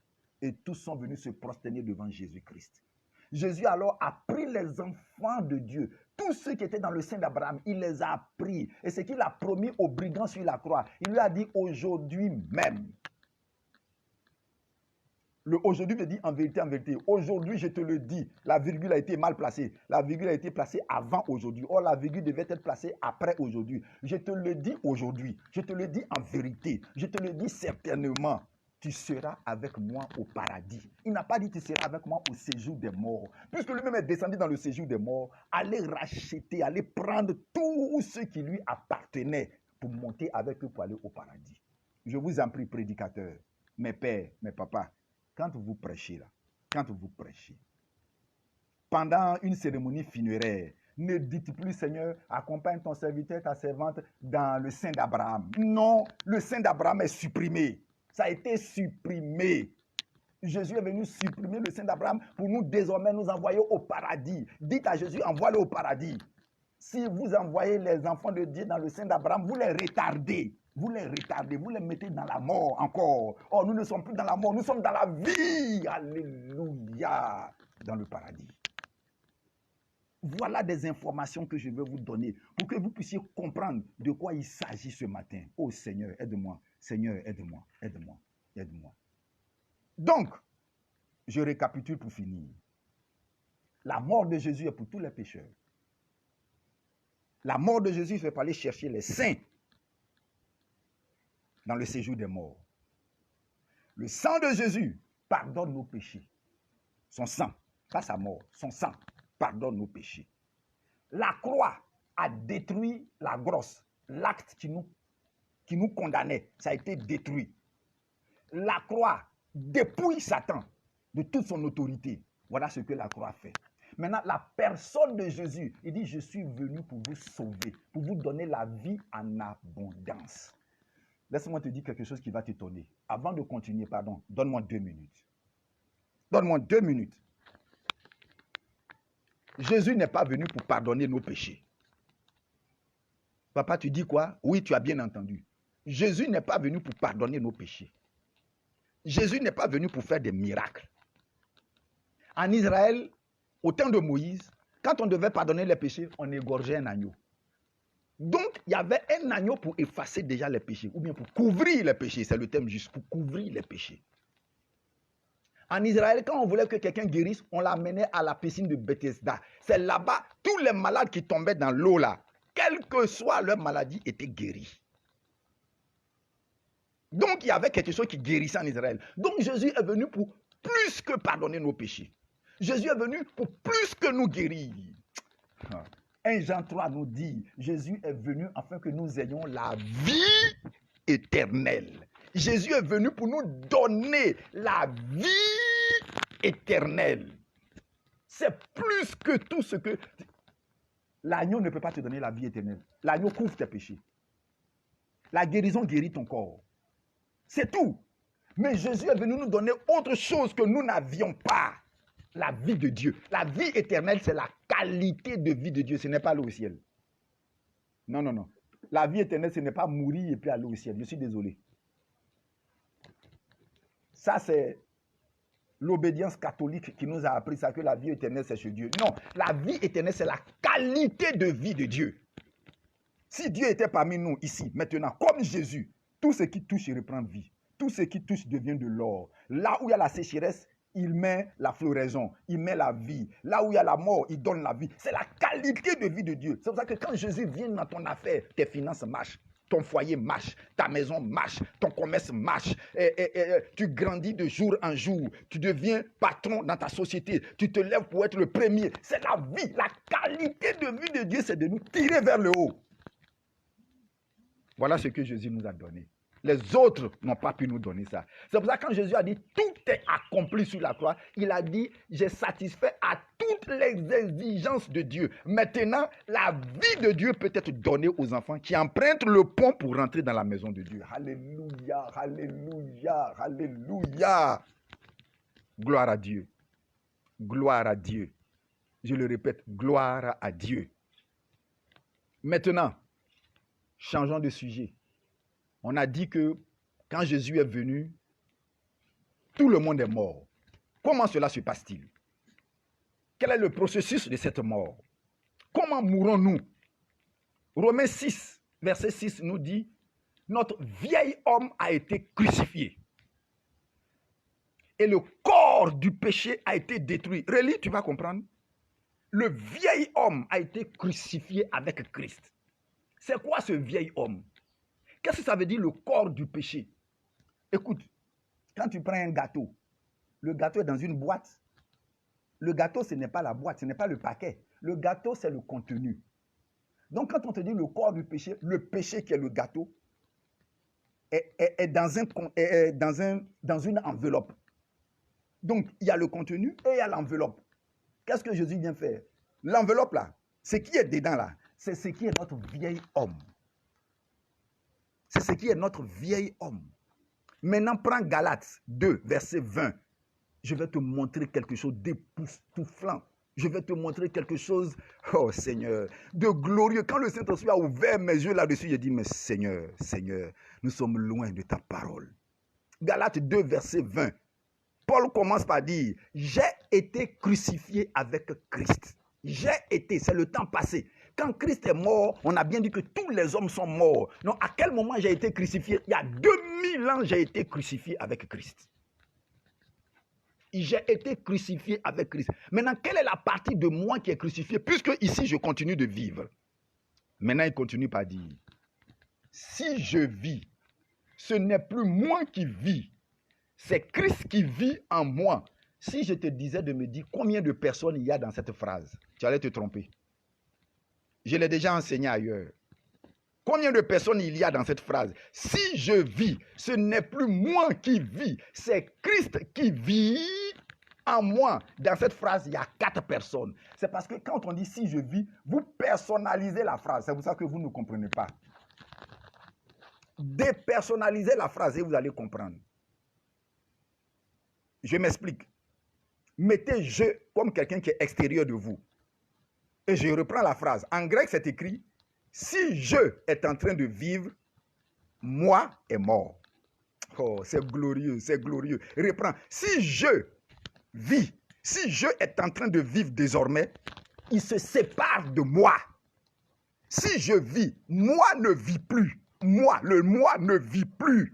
Et tous sont venus se prosterner devant Jésus-Christ. Jésus alors a pris les enfants de Dieu. Tous ceux qui étaient dans le sein d'Abraham, il les a pris. Et ce qu'il a promis aux brigands sur la croix, il lui a dit aujourd'hui même. Le aujourd'hui me dit en vérité, aujourd'hui je te le dis, la virgule a été mal placée. La virgule a été placée avant aujourd'hui. Or la virgule devait être placée après aujourd'hui. Je te le dis aujourd'hui, je te le dis en vérité, je te le dis certainement. Tu seras avec moi au paradis. Il n'a pas dit tu seras avec moi au séjour des morts. Puisque lui-même est descendu dans le séjour des morts, allez racheter, allez prendre tous ceux qui lui appartenaient pour monter avec eux pour aller au paradis. Je vous en prie, prédicateurs, mes pères, mes papas, quand vous prêchez là, pendant une cérémonie funéraire, ne dites plus, Seigneur, accompagne ton serviteur, ta servante dans le sein d'Abraham. Non, le sein d'Abraham est supprimé. Ça a été supprimé. Jésus est venu supprimer le sein d'Abraham pour nous désormais nous envoyer au paradis. Dites à Jésus, envoie-le au paradis. Si vous envoyez les enfants de Dieu dans le sein d'Abraham, vous les retardez. Vous les mettez dans la mort encore. Oh, nous ne sommes plus dans la mort, nous sommes dans la vie. Alléluia. Dans le paradis. Voilà des informations que je vais vous donner pour que vous puissiez comprendre de quoi il s'agit ce matin. Oh Seigneur, aide-moi. Seigneur, aide-moi, aide-moi, aide-moi. Donc, je récapitule pour finir. La mort de Jésus est pour tous les pécheurs. La mort de Jésus, c'est pour aller chercher les saints dans le séjour des morts. Le sang de Jésus pardonne nos péchés. Son sang, pas sa mort, son sang pardonne nos péchés. La croix a détruit la grosse, l'acte qui nous condamnait, ça a été détruit. La croix dépouille Satan de toute son autorité. Voilà ce que la croix fait. Maintenant, la personne de Jésus, il dit, je suis venu pour vous sauver, pour vous donner la vie en abondance. Laisse-moi te dire quelque chose qui va t'étonner. Avant de continuer, pardon, donne-moi 2 minutes. Donne-moi 2 minutes. Jésus n'est pas venu pour pardonner nos péchés. Papa, tu dis quoi? Oui, tu as bien entendu. Jésus n'est pas venu pour pardonner nos péchés. Jésus n'est pas venu pour faire des miracles. En Israël, au temps de Moïse, quand on devait pardonner les péchés, on égorgeait un agneau. Donc, il y avait un agneau pour effacer déjà les péchés, ou bien pour couvrir les péchés, c'est le terme juste, pour couvrir les péchés. En Israël, quand on voulait que quelqu'un guérisse, on l'amenait à la piscine de Bethesda. C'est là-bas, tous les malades qui tombaient dans l'eau là, quelle que soit leur maladie, étaient guéris. Donc, il y avait quelque chose qui guérissait en Israël. Donc, Jésus est venu pour plus que pardonner nos péchés. Jésus est venu pour plus que nous guérir. 1 Jean 3 nous dit, Jésus est venu afin que nous ayons la vie éternelle. Jésus est venu pour nous donner la vie éternelle. C'est plus que tout ce que... L'agneau ne peut pas te donner la vie éternelle. L'agneau couvre tes péchés. La guérison guérit ton corps. C'est tout. Mais Jésus est venu nous donner autre chose que nous n'avions pas. La vie de Dieu. La vie éternelle, c'est la qualité de vie de Dieu. Ce n'est pas aller au ciel. Non, non, non. La vie éternelle, ce n'est pas mourir et puis aller au ciel. Je suis désolé. Ça, c'est l'obédience catholique qui nous a appris ça, que la vie éternelle, c'est chez Dieu. Non, la vie éternelle, c'est la qualité de vie de Dieu. Si Dieu était parmi nous ici, maintenant, comme Jésus, tout ce qui touche reprend vie. Tout ce qui touche devient de l'or. Là où il y a la sécheresse, il met la floraison, il met la vie. Là où il y a la mort, il donne la vie. C'est la qualité de vie de Dieu. C'est pour ça que quand Jésus vient dans ton affaire, tes finances marchent, ton foyer marche, ta maison marche, ton commerce marche. Tu grandis de jour en jour. Tu deviens patron dans ta société. Tu te lèves pour être le premier. C'est la vie, la qualité de vie de Dieu, c'est de nous tirer vers le haut. Voilà ce que Jésus nous a donné. Les autres n'ont pas pu nous donner ça. C'est pour ça que quand Jésus a dit « tout est accompli sur la croix », il a dit « j'ai satisfait à toutes les exigences de Dieu ». Maintenant, la vie de Dieu peut être donnée aux enfants qui empruntent le pont pour rentrer dans la maison de Dieu. Alléluia, alléluia, alléluia. Gloire à Dieu. Gloire à Dieu. Je le répète, gloire à Dieu. Maintenant, changeons de sujet. On a dit que quand Jésus est venu, tout le monde est mort. Comment cela se passe-t-il? Quel est le processus de cette mort? Comment mourrons-nous? Romains 6, verset 6 nous dit, notre vieil homme a été crucifié. Et le corps du péché a été détruit. Relis, tu vas comprendre. Le vieil homme a été crucifié avec Christ. C'est quoi ce vieil homme? Qu'est-ce que ça veut dire le corps du péché? Écoute, quand tu prends un gâteau, le gâteau est dans une boîte. Le gâteau, ce n'est pas la boîte, ce n'est pas le paquet. Le gâteau, c'est le contenu. Donc, quand on te dit le corps du péché, le péché qui est le gâteau, est dans une enveloppe. Donc, il y a le contenu et il y a l'enveloppe. Qu'est-ce que Jésus vient faire? L'enveloppe là, ce qui est dedans là, c'est ce qui est notre vieil homme. C'est ce qui est notre vieil homme. Maintenant, prends Galates 2, verset 20. Je vais te montrer quelque chose d'époustouflant. Je vais te montrer quelque chose, oh Seigneur, de glorieux. Quand le Saint-Esprit a ouvert mes yeux là-dessus, j'ai dit, mais Seigneur, Seigneur, nous sommes loin de ta parole. Galates 2, verset 20. Paul commence par dire, j'ai été crucifié avec Christ. J'ai été, c'est le temps passé. Quand Christ est mort, on a bien dit que tous les hommes sont morts. Donc, à quel moment j'ai été crucifié? Il y a 2000 ans, j'ai été crucifié avec Christ. J'ai été crucifié avec Christ. Maintenant, quelle est la partie de moi qui est crucifiée? Puisque ici, je continue de vivre. Maintenant, il continue par dire, si je vis, ce n'est plus moi qui vis, c'est Christ qui vit en moi. Si je te disais de me dire combien de personnes il y a dans cette phrase, tu allais te tromper. Je l'ai déjà enseigné ailleurs. Combien de personnes il y a dans cette phrase? Si je vis, ce n'est plus moi qui vis, c'est Christ qui vit en moi. Dans cette phrase, il y a 4 personnes. C'est parce que quand on dit si je vis, vous personnalisez la phrase. C'est pour ça que vous ne comprenez pas. Dépersonnalisez la phrase et vous allez comprendre. Je m'explique. Mettez je comme quelqu'un qui est extérieur de vous. Et je reprends la phrase. En grec, c'est écrit si je est en train de vivre, moi est mort. Oh, c'est glorieux, c'est glorieux. Reprends. Si je vis, si je est en train de vivre désormais, il se sépare de moi. Si je vis, moi ne vis plus. Moi, le moi ne vit plus.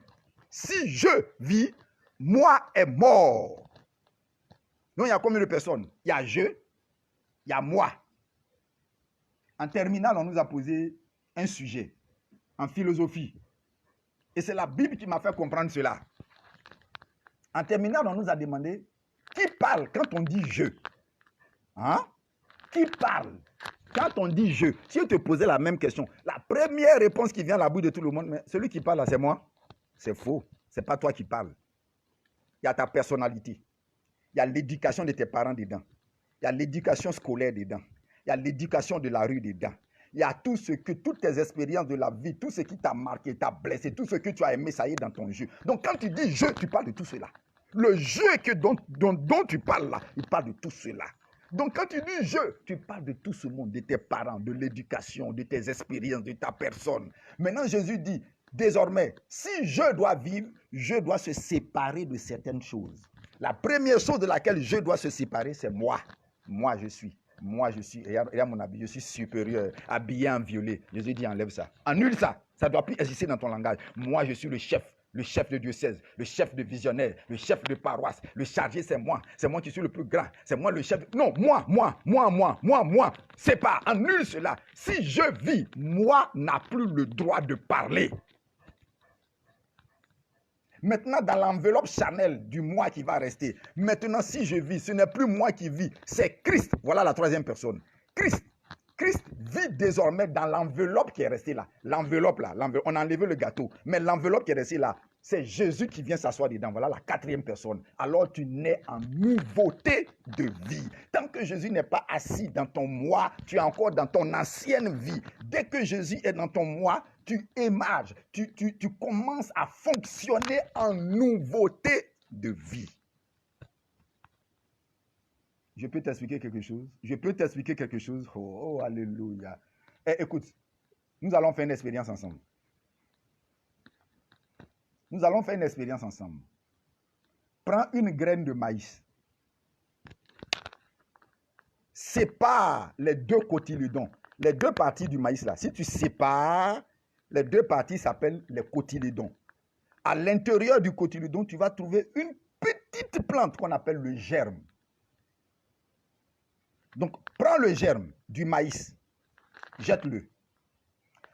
Si je vis, moi est mort. Donc, il y a combien de personnes? Il y a je, il y a moi. En terminale, on nous a posé un sujet en philosophie. Et c'est la Bible qui m'a fait comprendre cela. En terminale, on nous a demandé qui parle quand on dit je? Hein? Qui parle quand on dit je? Si je te posais la même question, la première réponse qui vient à la bouche de tout le monde, mais celui qui parle là, c'est moi. C'est faux. Ce n'est pas toi qui parles. Il y a ta personnalité. Il y a l'éducation de tes parents dedans. Il y a l'éducation scolaire dedans. Il y a l'éducation de la rue dedans. Il y a tout ce que, toutes tes expériences de la vie, tout ce qui t'a marqué, t'a blessé, tout ce que tu as aimé, ça y est dans ton jeu. Donc quand tu dis je, tu parles de tout cela. Le jeu dont tu parles là, il parle de tout cela. Donc quand tu dis je, tu parles de tout ce monde, de tes parents, de l'éducation, de tes expériences, de ta personne. Maintenant Jésus dit, désormais, si je dois vivre, je dois se séparer de certaines choses. La première chose de laquelle je dois se séparer, c'est moi. Moi, je suis. Moi, je suis. Regarde mon habit, je suis supérieur, habillé en violet. Jésus dit, enlève ça. Annule ça. Ça ne doit plus exister dans ton langage. Moi, je suis le chef de diocèse, le chef de visionnaire, le chef de paroisse. Le chargé, c'est moi. C'est moi qui suis le plus grand. C'est moi le chef. Non, moi. C'est pas. Annule cela. Si je vis, moi n'a plus le droit de parler. Maintenant, dans l'enveloppe Chanel du moi qui va rester, maintenant, si je vis, ce n'est plus moi qui vis, c'est Christ. Voilà la troisième personne. Christ vit désormais dans l'enveloppe qui est restée là. L'enveloppe là, on a enlevé le gâteau, mais l'enveloppe qui est restée là, c'est Jésus qui vient s'asseoir dedans. Voilà la quatrième personne. Alors tu nais en nouveauté de vie. Tant que Jésus n'est pas assis dans ton moi, tu es encore dans ton ancienne vie. Dès que Jésus est dans ton moi, tu émerges, tu commences à fonctionner en nouveauté de vie. Je peux t'expliquer quelque chose? Oh, alléluia. Écoute, nous allons faire une expérience ensemble. Prends une graine de maïs. Sépare les 2 cotylédons. Les 2 parties du maïs là. Si tu sépares, les 2 parties s'appellent les cotylédons. À l'intérieur du cotylédon, tu vas trouver une petite plante qu'on appelle le germe. Donc, prends le germe du maïs, jette-le.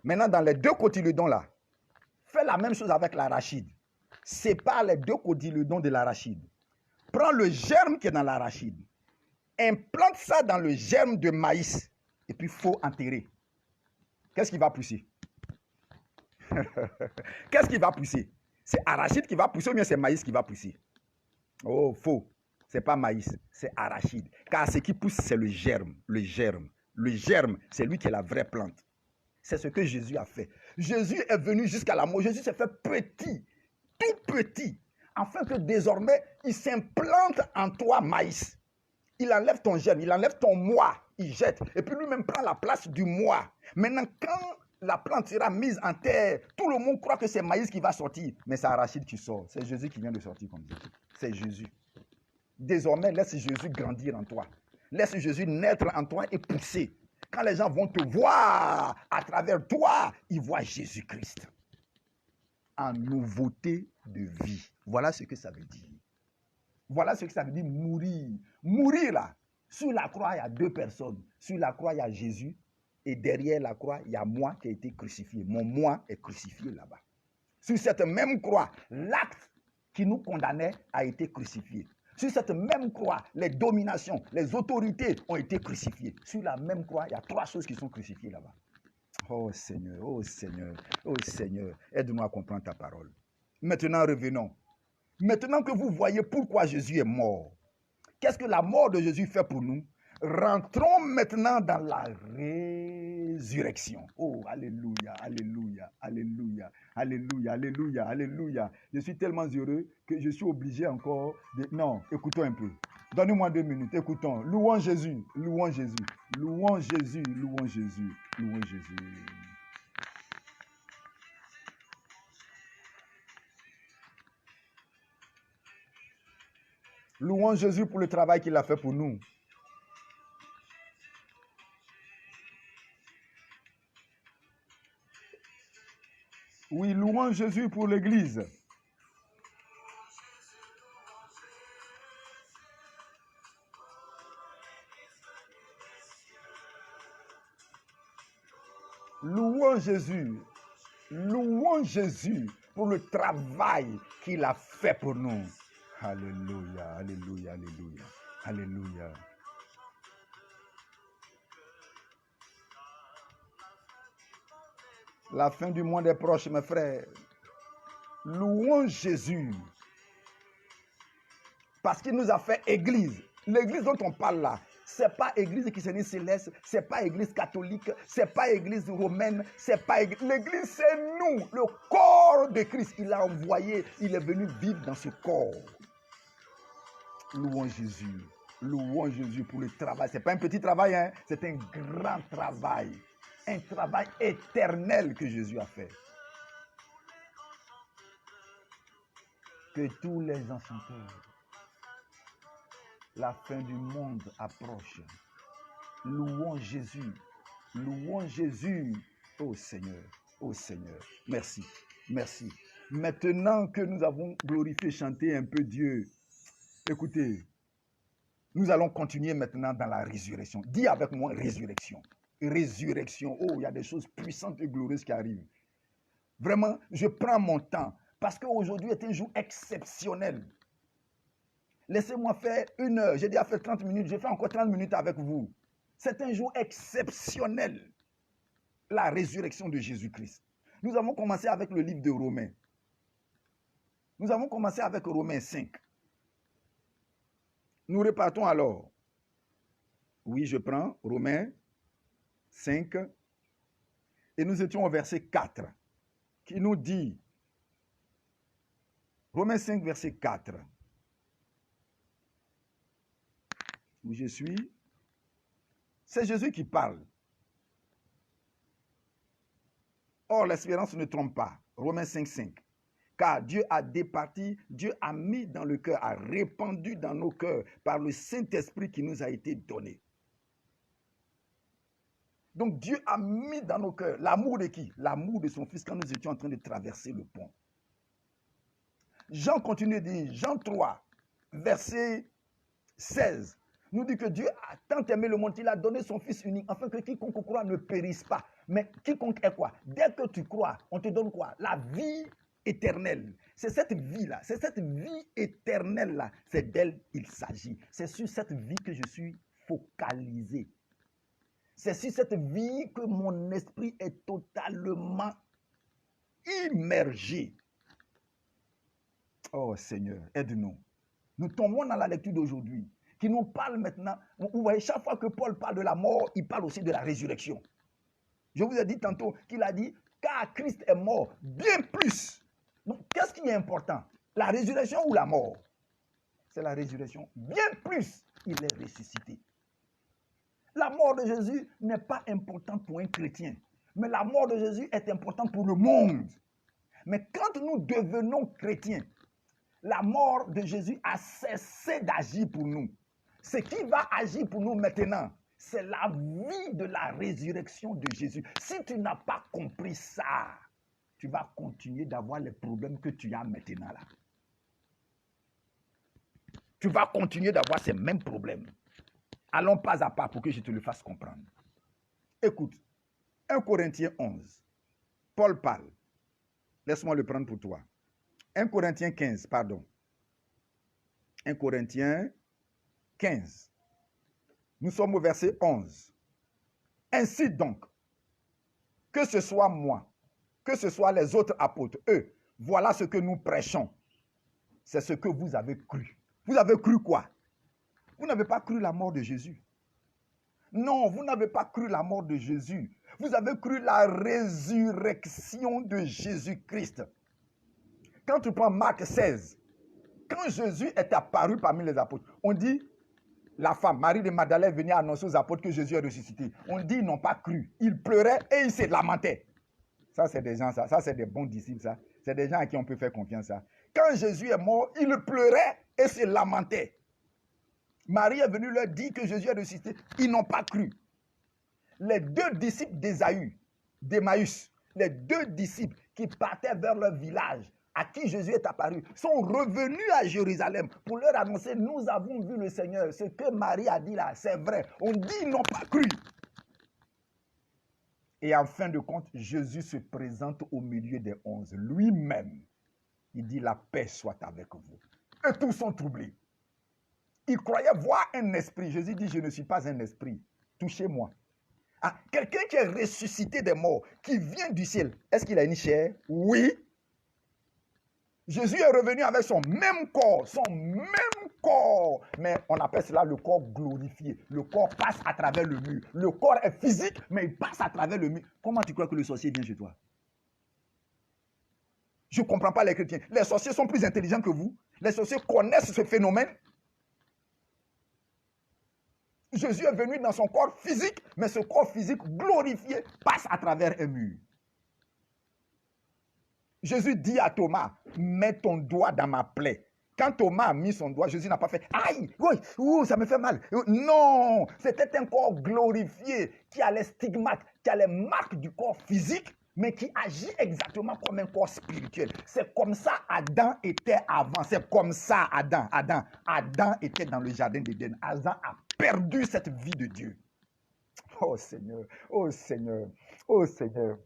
Maintenant, dans les 2 cotylédons là, fais la même chose avec l'arachide. Sépare les 2 cotylédons de l'arachide. Prends le germe qui est dans l'arachide. Implante ça dans le germe de maïs. Et puis, il faut enterrer. Qu'est-ce qui va pousser? Qu'est-ce qui va pousser? C'est arachide qui va pousser ou bien c'est maïs qui va pousser? Oh, faux. Ce n'est pas maïs, c'est arachide. Car ce qui pousse, c'est le germe. Le germe, c'est lui qui est la vraie plante. C'est ce que Jésus a fait. Jésus est venu jusqu'à la mort. Jésus s'est fait petit, tout petit, afin que désormais, il s'implante en toi, maïs. Il enlève ton germe, il enlève ton moi, il jette. Et puis lui-même prend la place du moi. Maintenant, quand la plante sera mise en terre, tout le monde croit que c'est maïs qui va sortir. Mais c'est arachide qui sort. C'est Jésus qui vient de sortir comme ça. C'est Jésus. Désormais, laisse Jésus grandir en toi. Laisse Jésus naître en toi et pousser. Quand les gens vont te voir à travers toi, ils voient Jésus-Christ. En nouveauté de vie. Voilà ce que ça veut dire. Voilà ce que ça veut dire mourir. Mourir là. Sur la croix, il y a 2 personnes. Sur la croix, il y a Jésus. Et derrière la croix, il y a moi qui a été crucifié. Mon moi est crucifié là-bas. Sur cette même croix, l'acte qui nous condamnait a été crucifié. Sur cette même croix, les dominations, les autorités ont été crucifiées. Sur la même croix, il y a 3 choses qui sont crucifiées là-bas. Oh Seigneur, oh Seigneur, oh Seigneur, aide-nous à comprendre ta parole. Maintenant, revenons. Maintenant que vous voyez pourquoi Jésus est mort, qu'est-ce que la mort de Jésus fait pour nous? Rentrons maintenant dans la résurrection. Oh, alléluia, alléluia, alléluia, alléluia, alléluia, alléluia. Je suis tellement heureux que je suis obligé encore de... Non, écoutons un peu. Donnez-moi 2 minutes, écoutons. Louons Jésus, louons Jésus, louons Jésus, louons Jésus, louons Jésus. Louons Jésus pour le travail qu'il a fait pour nous. Oui, louons Jésus pour l'Église. Louons Jésus. Louons Jésus pour le travail qu'il a fait pour nous. Alléluia, alléluia, alléluia, alléluia. La fin du monde est proche, mes frères. Louons Jésus. Parce qu'il nous a fait église. L'église dont on parle là, c'est pas église qui s'est céleste, c'est pas église catholique, c'est pas église romaine, c'est pas église. L'église, c'est nous, le corps de Christ. Il a envoyé, il est venu vivre dans ce corps. Louons Jésus. Louons Jésus pour le travail. C'est pas un petit travail, hein? C'est un grand travail. Un travail éternel que Jésus a fait. Que tous les enchanteur. La fin du monde approche. Louons Jésus. Louons Jésus. Oh Seigneur. Oh Seigneur. Merci. Merci. Maintenant que nous avons glorifié, chanté un peu Dieu, écoutez, nous allons continuer maintenant dans la résurrection. Dis avec moi résurrection. Résurrection. Oh, il y a des choses puissantes et glorieuses qui arrivent. Vraiment, je prends mon temps parce qu'aujourd'hui est un jour exceptionnel. Laissez-moi faire 1 heure. J'ai déjà fait 30 minutes. Je fais encore 30 minutes avec vous. C'est un jour exceptionnel. La résurrection de Jésus-Christ. Nous avons commencé avec le livre de Romains. Nous avons commencé avec Romains 5. Nous repartons alors. Oui, je prends Romains 5. Et nous étions au verset 4. Qui nous dit, Romains 5, verset 4. Où je suis, c'est Jésus qui parle. Or, l'espérance ne trompe pas. Romains 5, 5. Car Dieu a départi, Dieu a mis dans le cœur, a répandu dans nos cœurs par le Saint-Esprit qui nous a été donné. Donc Dieu a mis dans nos cœurs l'amour de qui? L'amour de son Fils quand nous étions en train de traverser le pont. Jean continue de dire, Jean 3, verset 16, nous dit que Dieu a tant aimé le monde qu'il a donné son Fils unique, afin que quiconque croit ne périsse pas. Mais quiconque est quoi? Dès que tu crois, on te donne quoi? La vie éternelle. C'est cette vie-là, c'est cette vie éternelle-là, c'est d'elle qu'il s'agit. C'est sur cette vie que je suis focalisé. C'est sur cette vie que mon esprit est totalement immergé. Oh Seigneur, aide-nous. Nous tombons dans la lecture d'aujourd'hui, qui nous parle maintenant. Vous voyez, chaque fois que Paul parle de la mort, il parle aussi de la résurrection. Je vous ai dit tantôt qu'il a dit, car Christ est mort, bien plus. Donc, qu'est-ce qui est important? La résurrection ou la mort? C'est la résurrection. Bien plus, il est ressuscité. La mort de Jésus n'est pas importante pour un chrétien, mais la mort de Jésus est importante pour le monde. Mais quand nous devenons chrétiens, la mort de Jésus a cessé d'agir pour nous. Ce qui va agir pour nous maintenant, c'est la vie de la résurrection de Jésus. Si tu n'as pas compris ça, tu vas continuer d'avoir les problèmes que tu as maintenant là. Tu vas continuer d'avoir ces mêmes problèmes. Allons pas à pas pour que je te le fasse comprendre. Écoute, 1 Corinthiens 11, Paul parle. Laisse-moi le prendre pour toi. 1 Corinthiens 15, pardon. 1 Corinthiens 15. Nous sommes au verset 11. Ainsi donc, que ce soit moi, que ce soit les autres apôtres, eux, voilà ce que nous prêchons. C'est ce que vous avez cru. Vous avez cru quoi? Vous n'avez pas cru la mort de Jésus. Non, vous n'avez pas cru la mort de Jésus. Vous avez cru la résurrection de Jésus-Christ. Quand tu prends Marc 16, quand Jésus est apparu parmi les apôtres, on dit, la femme, Marie de Magdalène, venait annoncer aux apôtres que Jésus est ressuscité. On dit, ils n'ont pas cru. Ils pleuraient et ils se lamentaient. Ça, c'est des gens, ça c'est des bons disciples, ça. C'est des gens à qui on peut faire confiance, ça. Quand Jésus est mort, ils pleuraient et se lamentaient. Marie est venue leur dire que Jésus est ressuscité. Ils n'ont pas cru. Les deux disciples d'Emmaüs, les deux disciples qui partaient vers leur village, à qui Jésus est apparu, sont revenus à Jérusalem pour leur annoncer, nous avons vu le Seigneur. Ce que Marie a dit là, c'est vrai. On dit, ils n'ont pas cru. Et en fin de compte, Jésus se présente au milieu des 11. Lui-même, il dit, la paix soit avec vous. Et tous sont troublés. Ils croyaient voir un esprit. Jésus dit, je ne suis pas un esprit. Touchez-moi. Ah, quelqu'un qui est ressuscité des morts, qui vient du ciel, est-ce qu'il a une chair? Oui. Jésus est revenu avec son même corps, mais on appelle cela le corps glorifié. Le corps passe à travers le mur. Le corps est physique, mais il passe à travers le mur. Comment tu crois que le sorcier vient chez toi? Je ne comprends pas les chrétiens. Les sorciers sont plus intelligents que vous. Les sorciers connaissent ce phénomène. Jésus est venu dans son corps physique, mais ce corps physique glorifié passe à travers un mur. Jésus dit à Thomas, mets ton doigt dans ma plaie. Quand Thomas a mis son doigt, Jésus n'a pas fait « Aïe, oui, ça me fait mal ». Non, c'était un corps glorifié qui a les stigmates, qui a les marques du corps physique, mais qui agit exactement comme un corps spirituel. C'est comme ça Adam était avant. C'est comme ça Adam était dans le jardin d'Éden. Adam a perdu cette vie de Dieu. Oh Seigneur, oh Seigneur, oh Seigneur,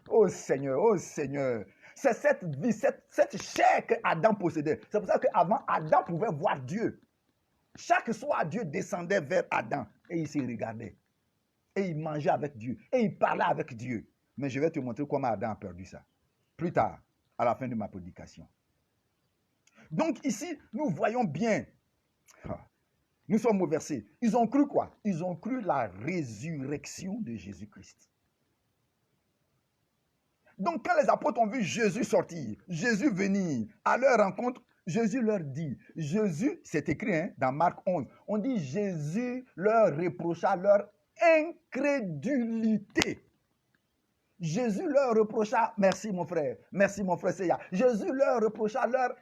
oh Seigneur, oh Seigneur. C'est cette vie, cette chair que Adam possédait. C'est pour ça qu'avant, Adam pouvait voir Dieu. Chaque soir, Dieu descendait vers Adam et il se regardait. Et il mangeait avec Dieu. Et il parlait avec Dieu. Mais je vais te montrer comment Adam a perdu ça. Plus tard, à la fin de ma prédication. Donc ici, nous voyons bien. Nous sommes au verset. Ils ont cru quoi? Ils ont cru la résurrection de Jésus-Christ. Donc quand les apôtres ont vu Jésus sortir, Jésus venir à leur rencontre, Jésus leur dit, c'est écrit dans Marc 11, on dit Jésus leur reprocha leur incrédulité. Jésus leur reprocha, merci mon frère Seiya, Jésus leur reprocha leur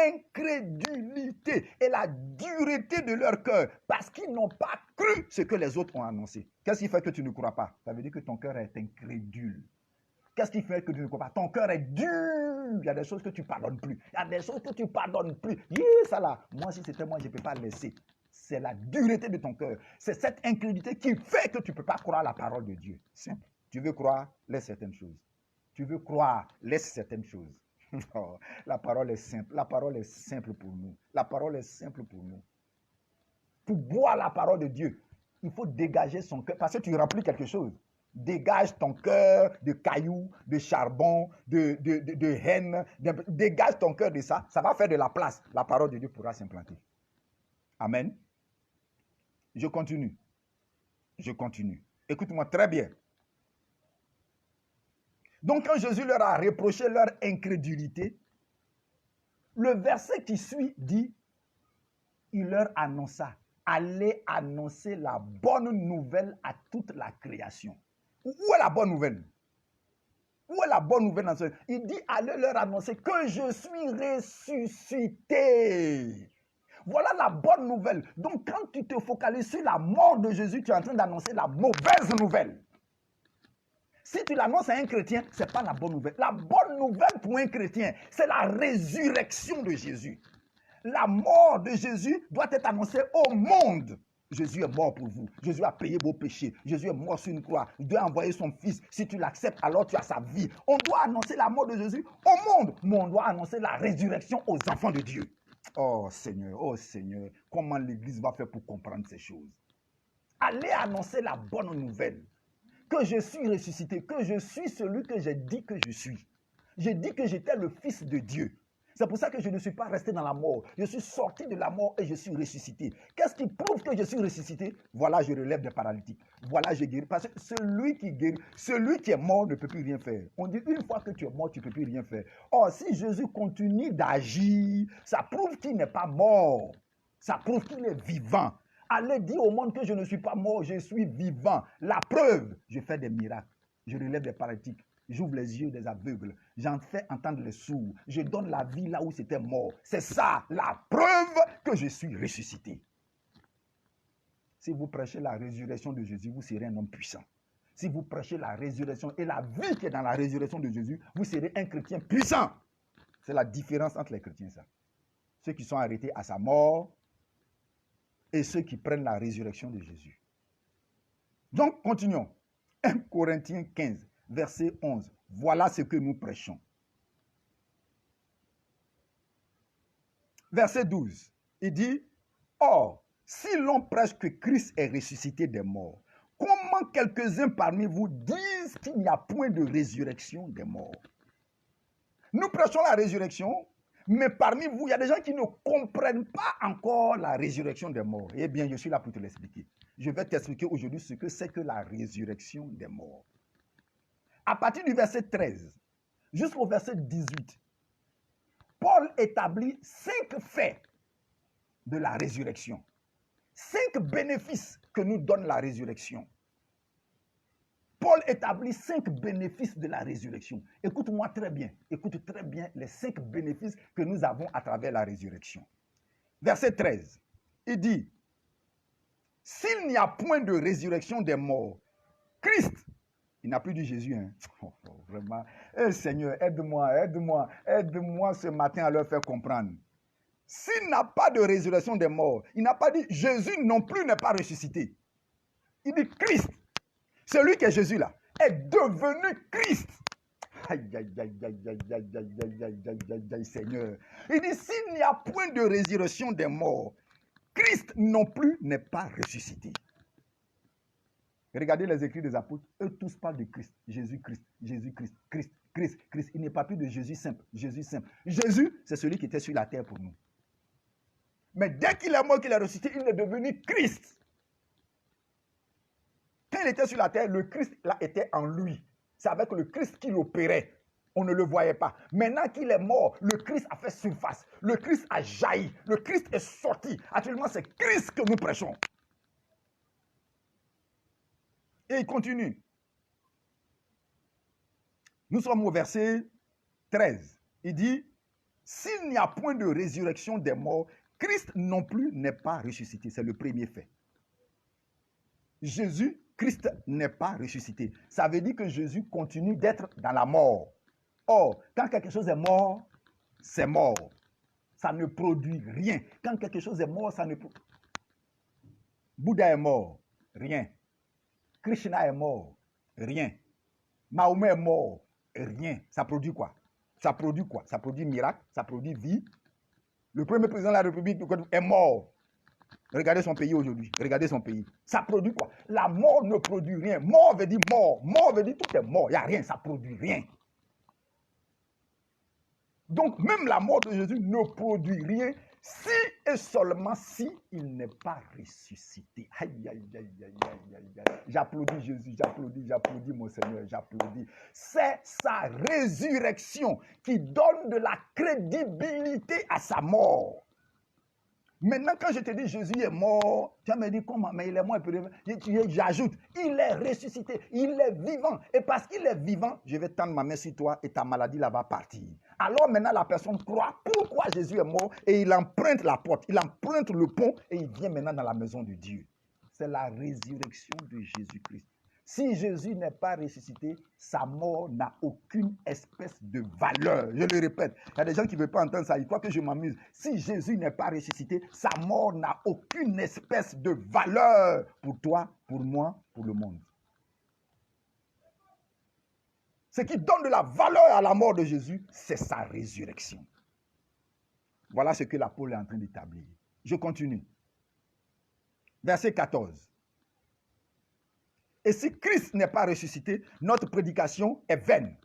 incrédulité et la dureté de leur cœur parce qu'ils n'ont pas cru ce que les autres ont annoncé. Qu'est-ce qui fait que tu ne crois pas? Ça veut dire que ton cœur est incrédule. Qu'est-ce qui fait que tu ne crois pas? Ton cœur est dur. Il y a des choses que tu ne pardonnes plus. Il y a des choses que tu ne pardonnes plus. Ça là, moi si c'était moi, je ne peux pas laisser. C'est la dureté de ton cœur. C'est cette incrédulité qui fait que tu ne peux pas croire la parole de Dieu. Simple. Tu veux croire, laisse certaines choses. Tu veux croire, laisse certaines choses. Oh, la parole est simple. La parole est simple pour nous. La parole est simple pour nous. Pour boire la parole de Dieu, il faut dégager son cœur parce que tu remplis quelque chose. Dégage ton cœur de cailloux, de charbon, de haine. Dégage ton cœur de ça. Ça va faire de la place. La parole de Dieu pourra s'implanter. Amen. Je continue. Écoute-moi très bien. Donc quand Jésus leur a reproché leur incrédulité, le verset qui suit dit, il leur annonça, allez annoncer la bonne nouvelle à toute la création. Où est la bonne nouvelle? Où est la bonne nouvelle dans ce? Il dit, allez leur annoncer que je suis ressuscité. Voilà la bonne nouvelle. Donc quand tu te focalises sur la mort de Jésus, tu es en train d'annoncer la mauvaise nouvelle. Si tu l'annonces à un chrétien, ce n'est pas la bonne nouvelle. La bonne nouvelle pour un chrétien, c'est la résurrection de Jésus. La mort de Jésus doit être annoncée au monde. Jésus est mort pour vous. Jésus a payé vos péchés. Jésus est mort sur une croix. Dieu a envoyé son Fils. Si tu l'acceptes, alors tu as sa vie. On doit annoncer la mort de Jésus au monde, mais on doit annoncer la résurrection aux enfants de Dieu. Oh Seigneur, comment l'Église va faire pour comprendre ces choses? Allez annoncer la bonne nouvelle. Que je suis ressuscité, que je suis celui que j'ai dit que je suis. J'ai dit que j'étais le Fils de Dieu. C'est pour ça que je ne suis pas resté dans la mort. Je suis sorti de la mort et je suis ressuscité. Qu'est-ce qui prouve que je suis ressuscité? Voilà, je relève des paralytiques. Voilà, je guéris. Parce que celui qui guérit, celui qui est mort ne peut plus rien faire. On dit une fois que tu es mort, tu ne peux plus rien faire. Or, si Jésus continue d'agir, ça prouve qu'il n'est pas mort. Ça prouve qu'il est vivant. Allez dire au monde que je ne suis pas mort, je suis vivant. La preuve, je fais des miracles. Je relève des paralytiques. J'ouvre les yeux des aveugles. J'en fais entendre les sourds. Je donne la vie là où c'était mort. C'est ça, la preuve que je suis ressuscité. Si vous prêchez la résurrection de Jésus, vous serez un homme puissant. Si vous prêchez la résurrection et la vie qui est dans la résurrection de Jésus, vous serez un chrétien puissant. C'est la différence entre les chrétiens, ça. Ceux qui sont arrêtés à sa mort et ceux qui prennent la résurrection de Jésus. Donc, continuons. 1 Corinthiens 15. Verset 11. Voilà ce que nous prêchons. Verset 12. Il dit, or, si l'on prêche que Christ est ressuscité des morts, comment quelques-uns parmi vous disent qu'il n'y a point de résurrection des morts? Nous prêchons la résurrection, mais parmi vous, il y a des gens qui ne comprennent pas encore la résurrection des morts. Eh bien, je suis là pour te l'expliquer. Je vais t'expliquer aujourd'hui ce que c'est que la résurrection des morts. À partir du verset 13 jusqu'au verset 18, Paul établit 5 faits de la résurrection. 5 bénéfices que nous donne la résurrection. Paul établit 5 bénéfices de la résurrection. Écoute-moi très bien. Écoute très bien les 5 bénéfices que nous avons à travers la résurrection. Verset 13, il dit, s'il n'y a point de résurrection des morts, Christ, il n'a plus dit Jésus, hein. Vraiment. Seigneur, aide-moi ce matin à leur faire comprendre. S'il n'a pas de résurrection des morts, il n'a pas dit Jésus non plus n'est pas ressuscité. Il dit Christ, celui qui est Jésus là, est devenu Christ. Aïe, aïe, aïe, aïe, aïe, aïe, aïe, aïe, aïe, aïe, aïe, Seigneur. Il dit s'il n'y a point de résurrection des morts, Christ non plus n'est pas ressuscité. Regardez les écrits des apôtres, eux tous parlent de Christ, Jésus-Christ, Jésus-Christ, Christ, Christ, Christ. Il n'est pas plus de Jésus simple, Jésus simple. Jésus, c'est celui qui était sur la terre pour nous. Mais dès qu'il est mort, qu'il est ressuscité, il est devenu Christ. Quand il était sur la terre, le Christ là était en lui. C'est avec le Christ qu'il opérait. On ne le voyait pas. Maintenant qu'il est mort, le Christ a fait surface. Le Christ a jailli. Le Christ est sorti. Actuellement, c'est Christ que nous prêchons. Et il continue. Nous sommes au verset 13. Il dit, s'il n'y a point de résurrection des morts, Christ non plus n'est pas ressuscité. C'est le premier fait. Jésus, Christ n'est pas ressuscité. Ça veut dire que Jésus continue d'être dans la mort. Or, quand quelque chose est mort, c'est mort. Ça ne produit rien. Quand quelque chose est mort, ça ne produit... Bouddha est mort, rien. Krishna est mort, rien. Mahomet est mort, rien. Ça produit quoi? Ça produit quoi? Ça produit miracle, ça produit vie. Le premier président de la République est mort. Regardez son pays aujourd'hui. Regardez son pays. Ça produit quoi? La mort ne produit rien. Mort veut dire mort. Mort veut dire tout est mort. Il n'y a rien, ça produit rien. Donc, même la mort de Jésus ne produit rien si et seulement si il n'est pas ressuscité. Aïe, aïe, aïe, aïe, aïe, aïe. J'applaudis Jésus, j'applaudis mon Seigneur, j'applaudis. C'est sa résurrection qui donne de la crédibilité à sa mort. Maintenant, quand je te dis Jésus est mort, tu vas me dire comment? Mais il est mort. J'ajoute, il est ressuscité, il est vivant. Et parce qu'il est vivant, je vais tendre ma main sur toi et ta maladie là va partir. Alors maintenant, la personne croit pourquoi Jésus est mort et il emprunte la porte, il emprunte le pont et il vient maintenant dans la maison de Dieu. C'est la résurrection de Jésus-Christ. Si Jésus n'est pas ressuscité, sa mort n'a aucune espèce de valeur. Je le répète, il y a des gens qui ne veulent pas entendre ça, ils croient que je m'amuse. Si Jésus n'est pas ressuscité, sa mort n'a aucune espèce de valeur pour toi, pour moi, pour le monde. Ce qui donne de la valeur à la mort de Jésus, c'est sa résurrection. Voilà ce que l'apôtre est en train d'établir. Je continue. Verset 14. Et si Christ n'est pas ressuscité, notre prédication est vaine.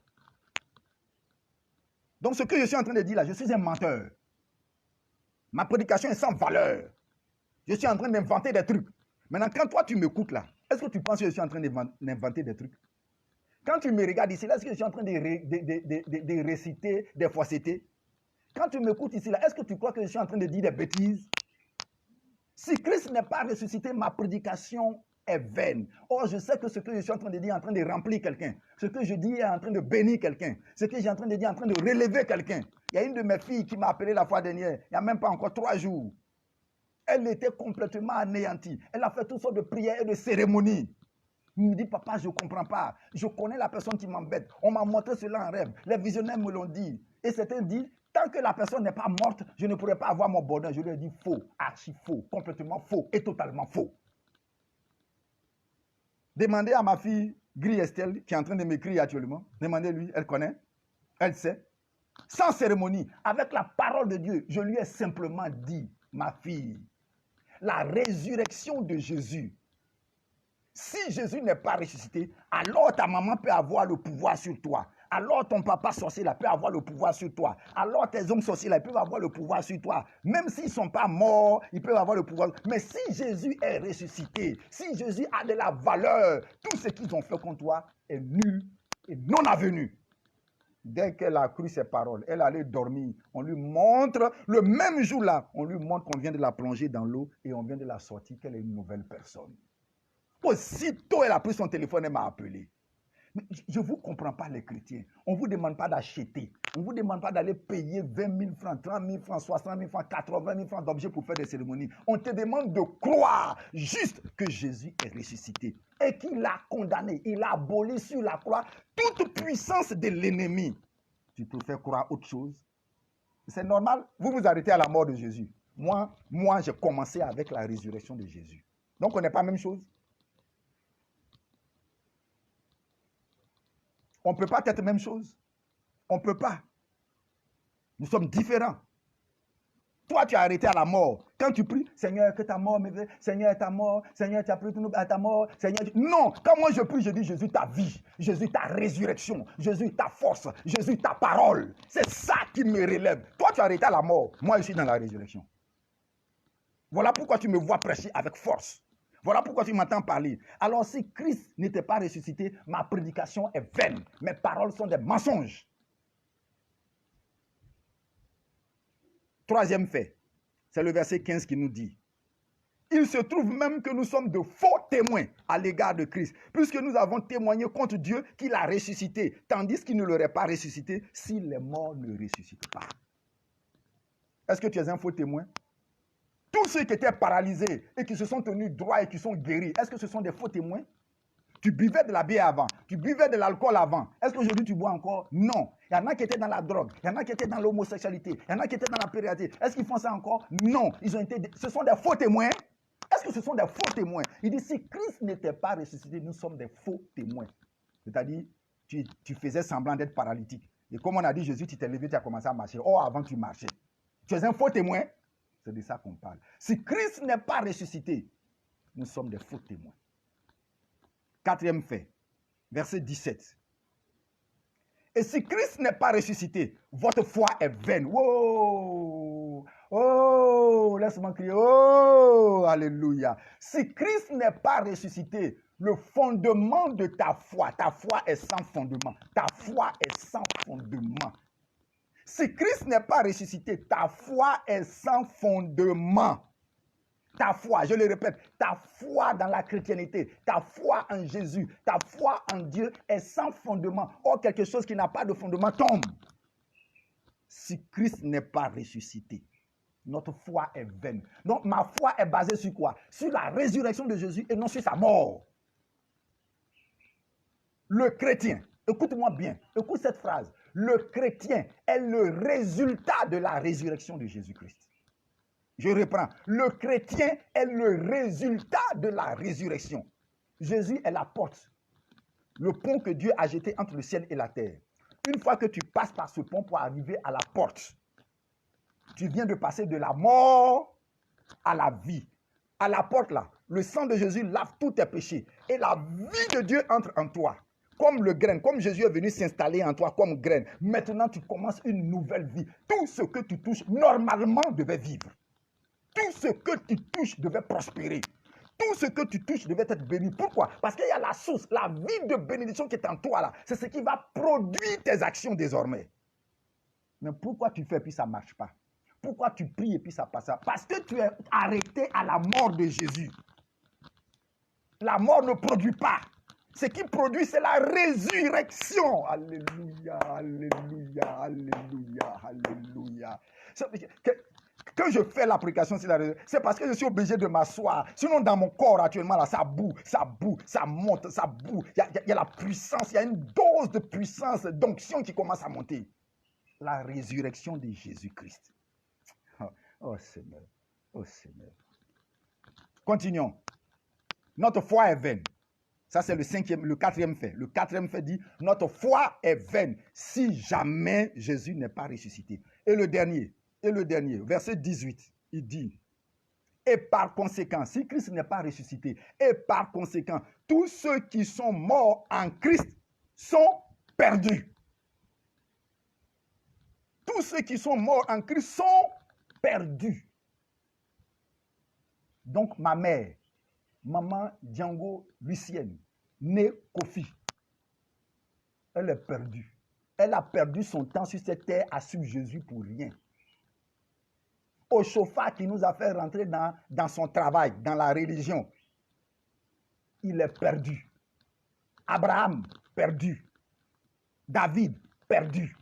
Donc ce que je suis en train de dire là, je suis un menteur. Ma prédication est sans valeur. Je suis en train d'inventer des trucs. Maintenant, quand toi tu m'écoutes là, est-ce que tu penses que je suis en train d'inventer des trucs? Quand tu me regardes ici là, est-ce que je suis en train de réciter des faussetés? Quand tu m'écoutes ici là, est-ce que tu crois que je suis en train de dire des bêtises? Si Christ n'est pas ressuscité, ma prédication est vaine. Or, je sais que ce que je suis en train de dire est en train de remplir quelqu'un. Ce que je dis est en train de bénir quelqu'un. Ce que j'ai en train de dire est en train de relever quelqu'un. Il y a une de mes filles qui m'a appelé la fois dernière, il n'y a même pas encore 3 jours. Elle était complètement anéantie. Elle a fait toutes sortes de prières et de cérémonies. Il me dit, papa, je ne comprends pas. Je connais la personne qui m'embête. On m'a montré cela en rêve. Les visionnaires me l'ont dit. Et certains disent, tant que la personne n'est pas morte, je ne pourrai pas avoir mon bonheur. Je lui ai dit faux, archi faux, complètement faux et totalement faux. Demandez à ma fille, Gris Estelle, qui est en train de m'écrire actuellement. Demandez-lui, elle connaît, elle sait. Sans cérémonie, avec la parole de Dieu, je lui ai simplement dit, ma fille, la résurrection de Jésus. Si Jésus n'est pas ressuscité, alors ta maman peut avoir le pouvoir sur toi. Alors ton papa sorcier là peut avoir le pouvoir sur toi. Alors tes hommes sorciers là peuvent avoir le pouvoir sur toi. Même s'ils ne sont pas morts, ils peuvent avoir le pouvoir. Mais si Jésus est ressuscité, si Jésus a de la valeur, tout ce qu'ils ont fait contre toi est nul et non avenu. Dès qu'elle a cru ses paroles, elle allait dormir. On lui montre, le même jour là, on lui montre qu'on vient de la plonger dans l'eau et on vient de la sortir, qu'elle est une nouvelle personne. Aussitôt, elle a pris son téléphone et m'a appelé. Mais je ne vous comprends pas, les chrétiens. On ne vous demande pas d'acheter. On ne vous demande pas d'aller payer 20 000 francs, 30 000 francs, 60 000 francs, 80 000 francs d'objets pour faire des cérémonies. On te demande de croire juste que Jésus est ressuscité et qu'il a condamné, il a aboli sur la croix toute puissance de l'ennemi. Tu préfères croire autre chose? C'est normal. Vous vous arrêtez à la mort de Jésus. Moi, j'ai commencé avec la résurrection de Jésus. Donc, on n'est pas la même chose. On ne peut pas être la même chose. On ne peut pas. Nous sommes différents. Toi, tu as arrêté à la mort. Quand tu pries, Seigneur, que ta mort me veut. Seigneur, ta mort. Seigneur, tu as pris à ta mort. Seigneur, non. Quand moi je prie, je dis Jésus, ta vie. Jésus, ta résurrection. Jésus, ta force. Jésus, ta parole. C'est ça qui me relève. Toi, tu as arrêté à la mort. Moi, je suis dans la résurrection. Voilà pourquoi tu me vois prêcher avec force. Voilà pourquoi tu m'entends parler. Alors, si Christ n'était pas ressuscité, ma prédication est vaine. Mes paroles sont des mensonges. Troisième fait, c'est le verset 15 qui nous dit, il se trouve même que nous sommes de faux témoins à l'égard de Christ, puisque nous avons témoigné contre Dieu qu'il a ressuscité, tandis qu'il ne l'aurait pas ressuscité si les morts ne ressuscitent pas. Est-ce que tu es un faux témoin? Tous ceux qui étaient paralysés et qui se sont tenus droits et qui sont guéris, est-ce que ce sont des faux témoins? Tu buvais de la bière avant, tu buvais de l'alcool avant. Est-ce qu'aujourd'hui tu bois encore? Non. Il y en a qui étaient dans la drogue, il y en a qui étaient dans l'homosexualité, il y en a qui étaient dans la pédérastie. Est-ce qu'ils font ça encore? Non. Ce sont des faux témoins. Est-ce que ce sont des faux témoins? Il dit, si Christ n'était pas ressuscité, nous sommes des faux témoins. C'est-à-dire, tu faisais semblant d'être paralytique. Et comme on a dit, Jésus, tu t'es levé, tu as commencé à marcher. Oh, avant tu marchais. Tu es un faux témoin? C'est de ça qu'on parle. Si Christ n'est pas ressuscité, nous sommes des faux témoins. Quatrième fait, verset 17. Et si Christ n'est pas ressuscité, votre foi est vaine. Wow! Oh! Laisse-moi crier. Oh! Alléluia. Si Christ n'est pas ressuscité, le fondement de ta foi est sans fondement. Ta foi est sans fondement. Si Christ n'est pas ressuscité, ta foi est sans fondement. Ta foi, je le répète, ta foi dans la chrétienté, ta foi en Jésus, ta foi en Dieu est sans fondement. Or, quelque chose qui n'a pas de fondement tombe. Si Christ n'est pas ressuscité, notre foi est vaine. Donc, ma foi est basée sur quoi? Sur la résurrection de Jésus et non sur sa mort. Le chrétien, écoute-moi bien, écoute cette phrase. Le chrétien est le résultat de la résurrection de Jésus-Christ. Je reprends. Le chrétien est le résultat de la résurrection. Jésus est la porte, le pont que Dieu a jeté entre le ciel et la terre. Une fois que tu passes par ce pont pour arriver à la porte, tu viens de passer de la mort à la vie. À la porte là, le sang de Jésus lave tous tes péchés et la vie de Dieu entre en toi. Comme le grain, comme Jésus est venu s'installer en toi comme graine. Maintenant, tu commences une nouvelle vie. Tout ce que tu touches, normalement, devait vivre. Tout ce que tu touches devait prospérer. Tout ce que tu touches devait être béni. Pourquoi? Parce qu'il y a la source, la vie de bénédiction qui est en toi là. C'est ce qui va produire tes actions désormais. Mais pourquoi tu fais et puis ça ne marche pas? Pourquoi tu pries et puis ça ne passe pas? Parce que tu es arrêté à la mort de Jésus. La mort ne produit pas. Ce qui produit, c'est la résurrection. Alléluia, alléluia, alléluia, alléluia. Quand je fais l'application sur la résurrection, c'est parce que je suis obligé de m'asseoir. Sinon, dans mon corps, actuellement, là, ça boue, ça monte, ça boue. Il y a la puissance, il y a une dose de puissance, d'onction qui commence à monter. La résurrection de Jésus-Christ. Oh Seigneur, oh Seigneur. Continuons. Notre foi est vaine. Ça, c'est le quatrième fait. Le quatrième fait dit, notre foi est vaine si jamais Jésus n'est pas ressuscité. Et le dernier, verset 18, il dit, et par conséquent, si Christ n'est pas ressuscité, et par conséquent, tous ceux qui sont morts en Christ sont perdus. Tous ceux qui sont morts en Christ sont perdus. Donc, ma mère, Maman Django Lucienne, née Kofi, elle est perdue. Elle a perdu son temps sur cette terre à suivre Jésus pour rien. Au chauffard qui nous a fait rentrer dans son travail, dans la religion, il est perdu. Abraham, perdu. David, perdu.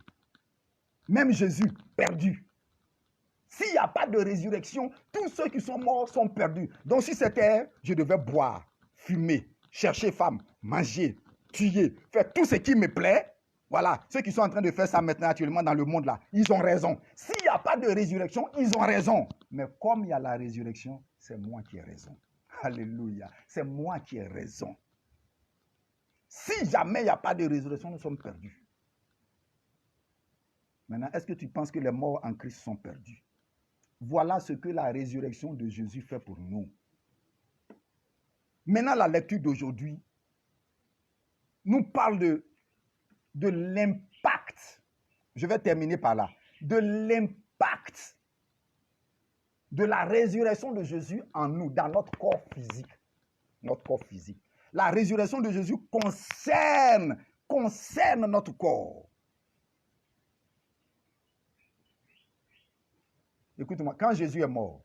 Même Jésus, perdu. S'il n'y a pas de résurrection, tous ceux qui sont morts sont perdus. Donc sur cette terre, je devais boire, fumer, chercher femme, manger, tuer, faire tout ce qui me plaît. Voilà, ceux qui sont en train de faire ça maintenant actuellement dans le monde là, ils ont raison. S'il n'y a pas de résurrection, ils ont raison. Mais comme il y a la résurrection, c'est moi qui ai raison. Alléluia, c'est moi qui ai raison. Si jamais il n'y a pas de résurrection, nous sommes perdus. Maintenant, est-ce que tu penses que les morts en Christ sont perdus? Voilà ce que la résurrection de Jésus fait pour nous. Maintenant, la lecture d'aujourd'hui nous parle de l'impact. Je vais terminer par là. De l'impact de la résurrection de Jésus en nous, dans notre corps physique. Notre corps physique. La résurrection de Jésus concerne notre corps. Écoute-moi, quand Jésus est mort,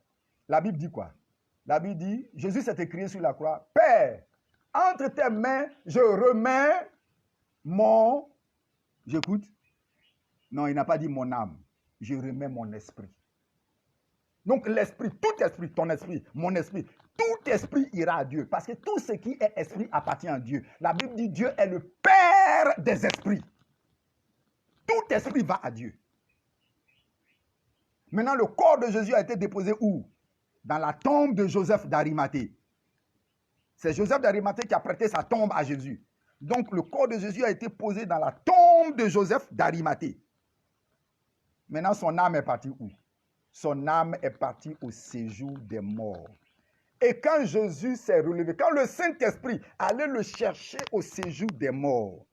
la Bible dit quoi? La Bible dit, Jésus s'est écrié sur la croix, Père, entre tes mains, je remets mon... J'écoute. Non, il n'a pas dit mon âme. Je remets mon esprit. Donc l'esprit, tout esprit, ton esprit, mon esprit, tout esprit ira à Dieu. Parce que tout ce qui est esprit appartient à Dieu. La Bible dit, Dieu est le Père des esprits. Tout esprit va à Dieu. Maintenant, le corps de Jésus a été déposé où? Dans la tombe de Joseph d'Arimathée. C'est Joseph d'Arimathée qui a prêté sa tombe à Jésus. Donc, le corps de Jésus a été posé dans la tombe de Joseph d'Arimathée. Maintenant, son âme est partie où? Son âme est partie au séjour des morts. Et quand Jésus s'est relevé, quand le Saint-Esprit allait le chercher au séjour des morts,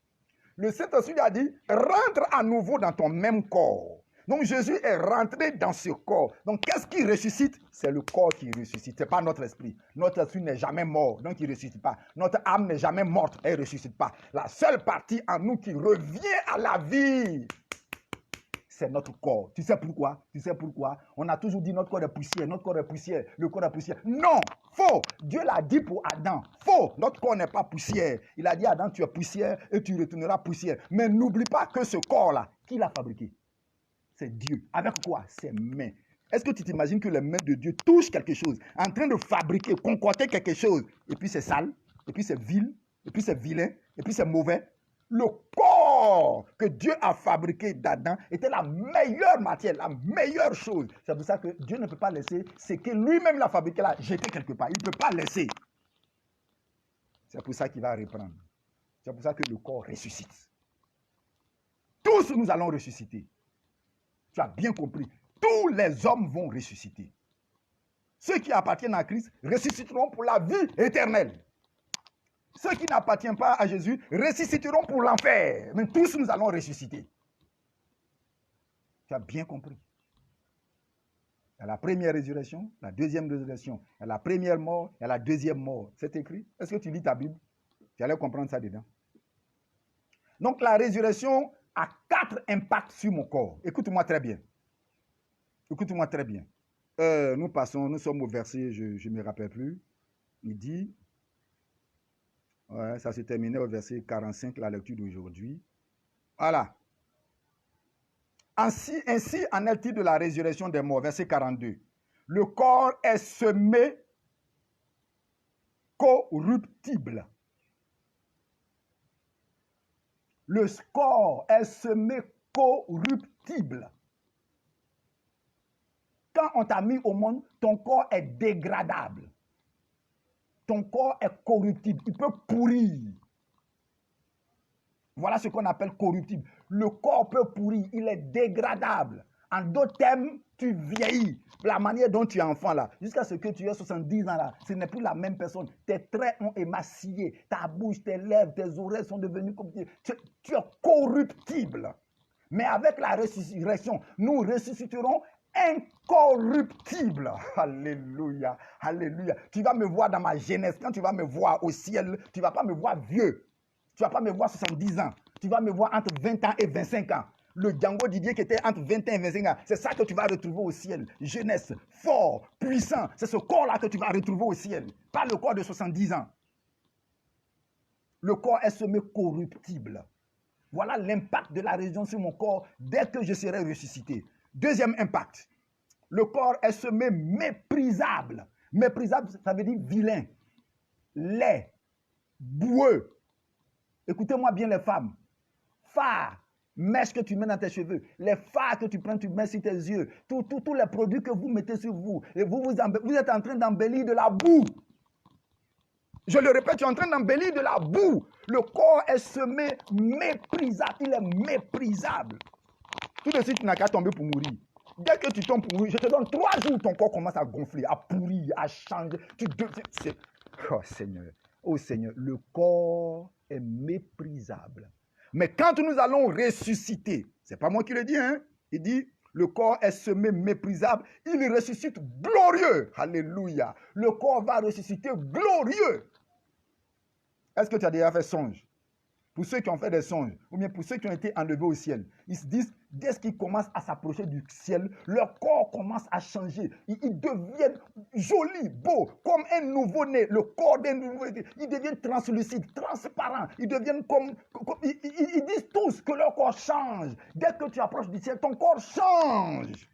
le Saint-Esprit lui a dit, rentre à nouveau dans ton même corps. Donc Jésus est rentré dans ce corps. Donc qu'est-ce qui ressuscite? C'est le corps qui ressuscite, ce n'est pas notre esprit. Notre esprit n'est jamais mort, donc il ne ressuscite pas. Notre âme n'est jamais morte, elle ne ressuscite pas. La seule partie en nous qui revient à la vie, c'est notre corps. Tu sais pourquoi? Tu sais pourquoi? On a toujours dit notre corps est poussière, notre corps est poussière, le corps est poussière. Non, faux. Dieu l'a dit pour Adam. Faux. Notre corps n'est pas poussière. Il a dit à Adam, tu es poussière et tu retourneras poussière. Mais n'oublie pas que ce corps-là, qui l'a fabriqué? C'est Dieu. Avec quoi? Ses mains. Est-ce que tu t'imagines que les mains de Dieu touchent quelque chose, en train de fabriquer, concocter quelque chose, et puis c'est sale, et puis c'est vil, et puis c'est vilain, et puis c'est mauvais? Le corps que Dieu a fabriqué d'Adam était la meilleure matière, la meilleure chose. C'est pour ça que Dieu ne peut pas laisser ce que lui-même l'a fabriqué là, jeter quelque part. Il ne peut pas laisser. C'est pour ça qu'il va reprendre. C'est pour ça que le corps ressuscite. Tous nous allons ressusciter. Tu as bien compris. Tous les hommes vont ressusciter. Ceux qui appartiennent à Christ ressusciteront pour la vie éternelle. Ceux qui n'appartiennent pas à Jésus ressusciteront pour l'enfer. Mais tous nous allons ressusciter. Tu as bien compris. Il y a la première résurrection, la deuxième résurrection. Il y a la première mort, il y a la deuxième mort. C'est écrit. Est-ce que tu lis ta Bible? Tu allais comprendre ça dedans. Donc la résurrection a 4 impacts sur mon corps. Écoute-moi très bien. Écoute-moi très bien. Nous sommes au verset, je ne me rappelle plus. Il dit, ça se terminait au verset 45, la lecture d'aujourd'hui. Voilà. Ainsi en est-il de la résurrection des morts, verset 42. Le corps est semé corruptible. Le corps est semé corruptible. Quand on t'a mis au monde, ton corps est dégradable. Ton corps est corruptible. Il peut pourrir. Voilà ce qu'on appelle corruptible. Le corps peut pourrir. Il est dégradable. En d'autres termes, tu vieillis. La manière dont tu es enfant là, jusqu'à ce que tu aies 70 ans là, ce n'est plus la même personne. Tes traits ont émacié. Ta bouche, tes lèvres, tes oreilles sont devenues comme... Tu es corruptible. Mais avec la résurrection, nous ressusciterons incorruptible. Alléluia, alléluia. Tu vas me voir dans ma jeunesse. Quand tu vas me voir au ciel, tu ne vas pas me voir vieux. Tu ne vas pas me voir 70 ans. Tu vas me voir entre 20 ans et 25 ans. Le Django Didier qui était entre 20 ans et 25 ans, c'est ça que tu vas retrouver au ciel. Jeunesse, fort, puissant. C'est ce corps-là que tu vas retrouver au ciel. Pas le corps de 70 ans. Le corps est semé corruptible. Voilà l'impact de la résurrection sur mon corps dès que je serai ressuscité. Deuxième impact. Le corps est semé méprisable. Méprisable, ça veut dire vilain, laid, boueux. Écoutez-moi bien les femmes. Fards, mèches que tu mets dans tes cheveux, les fards que tu prends, tu mets sur tes yeux, tous les produits que vous mettez sur vous, et vous êtes en train d'embellir de la boue. Je le répète, tu es en train d'embellir de la boue. Le corps est semé méprisable. Il est méprisable. Tout de suite, tu n'as qu'à tomber pour mourir. Dès que tu tombes pour mourir, je te donne 3 jours, ton corps commence à gonfler, à pourrir, à changer. Oh Seigneur, oh Seigneur, le corps est méprisable. Mais quand nous allons ressusciter, c'est pas moi qui le dis, hein? Il dit, le corps est semé méprisable, il ressuscite glorieux. Alléluia. Le corps va ressusciter glorieux. Est-ce que tu as déjà fait songe? Pour ceux qui ont fait des songes, ou bien pour ceux qui ont été enlevés au ciel, ils se disent, dès qu'ils commencent à s'approcher du ciel, leur corps commence à changer. Ils deviennent jolis, beaux, comme un nouveau-né. Le corps d'un nouveau-né, ils deviennent translucides, transparents. Ils deviennent comme ils disent tous que leur corps change. Dès que tu approches du ciel, ton corps change.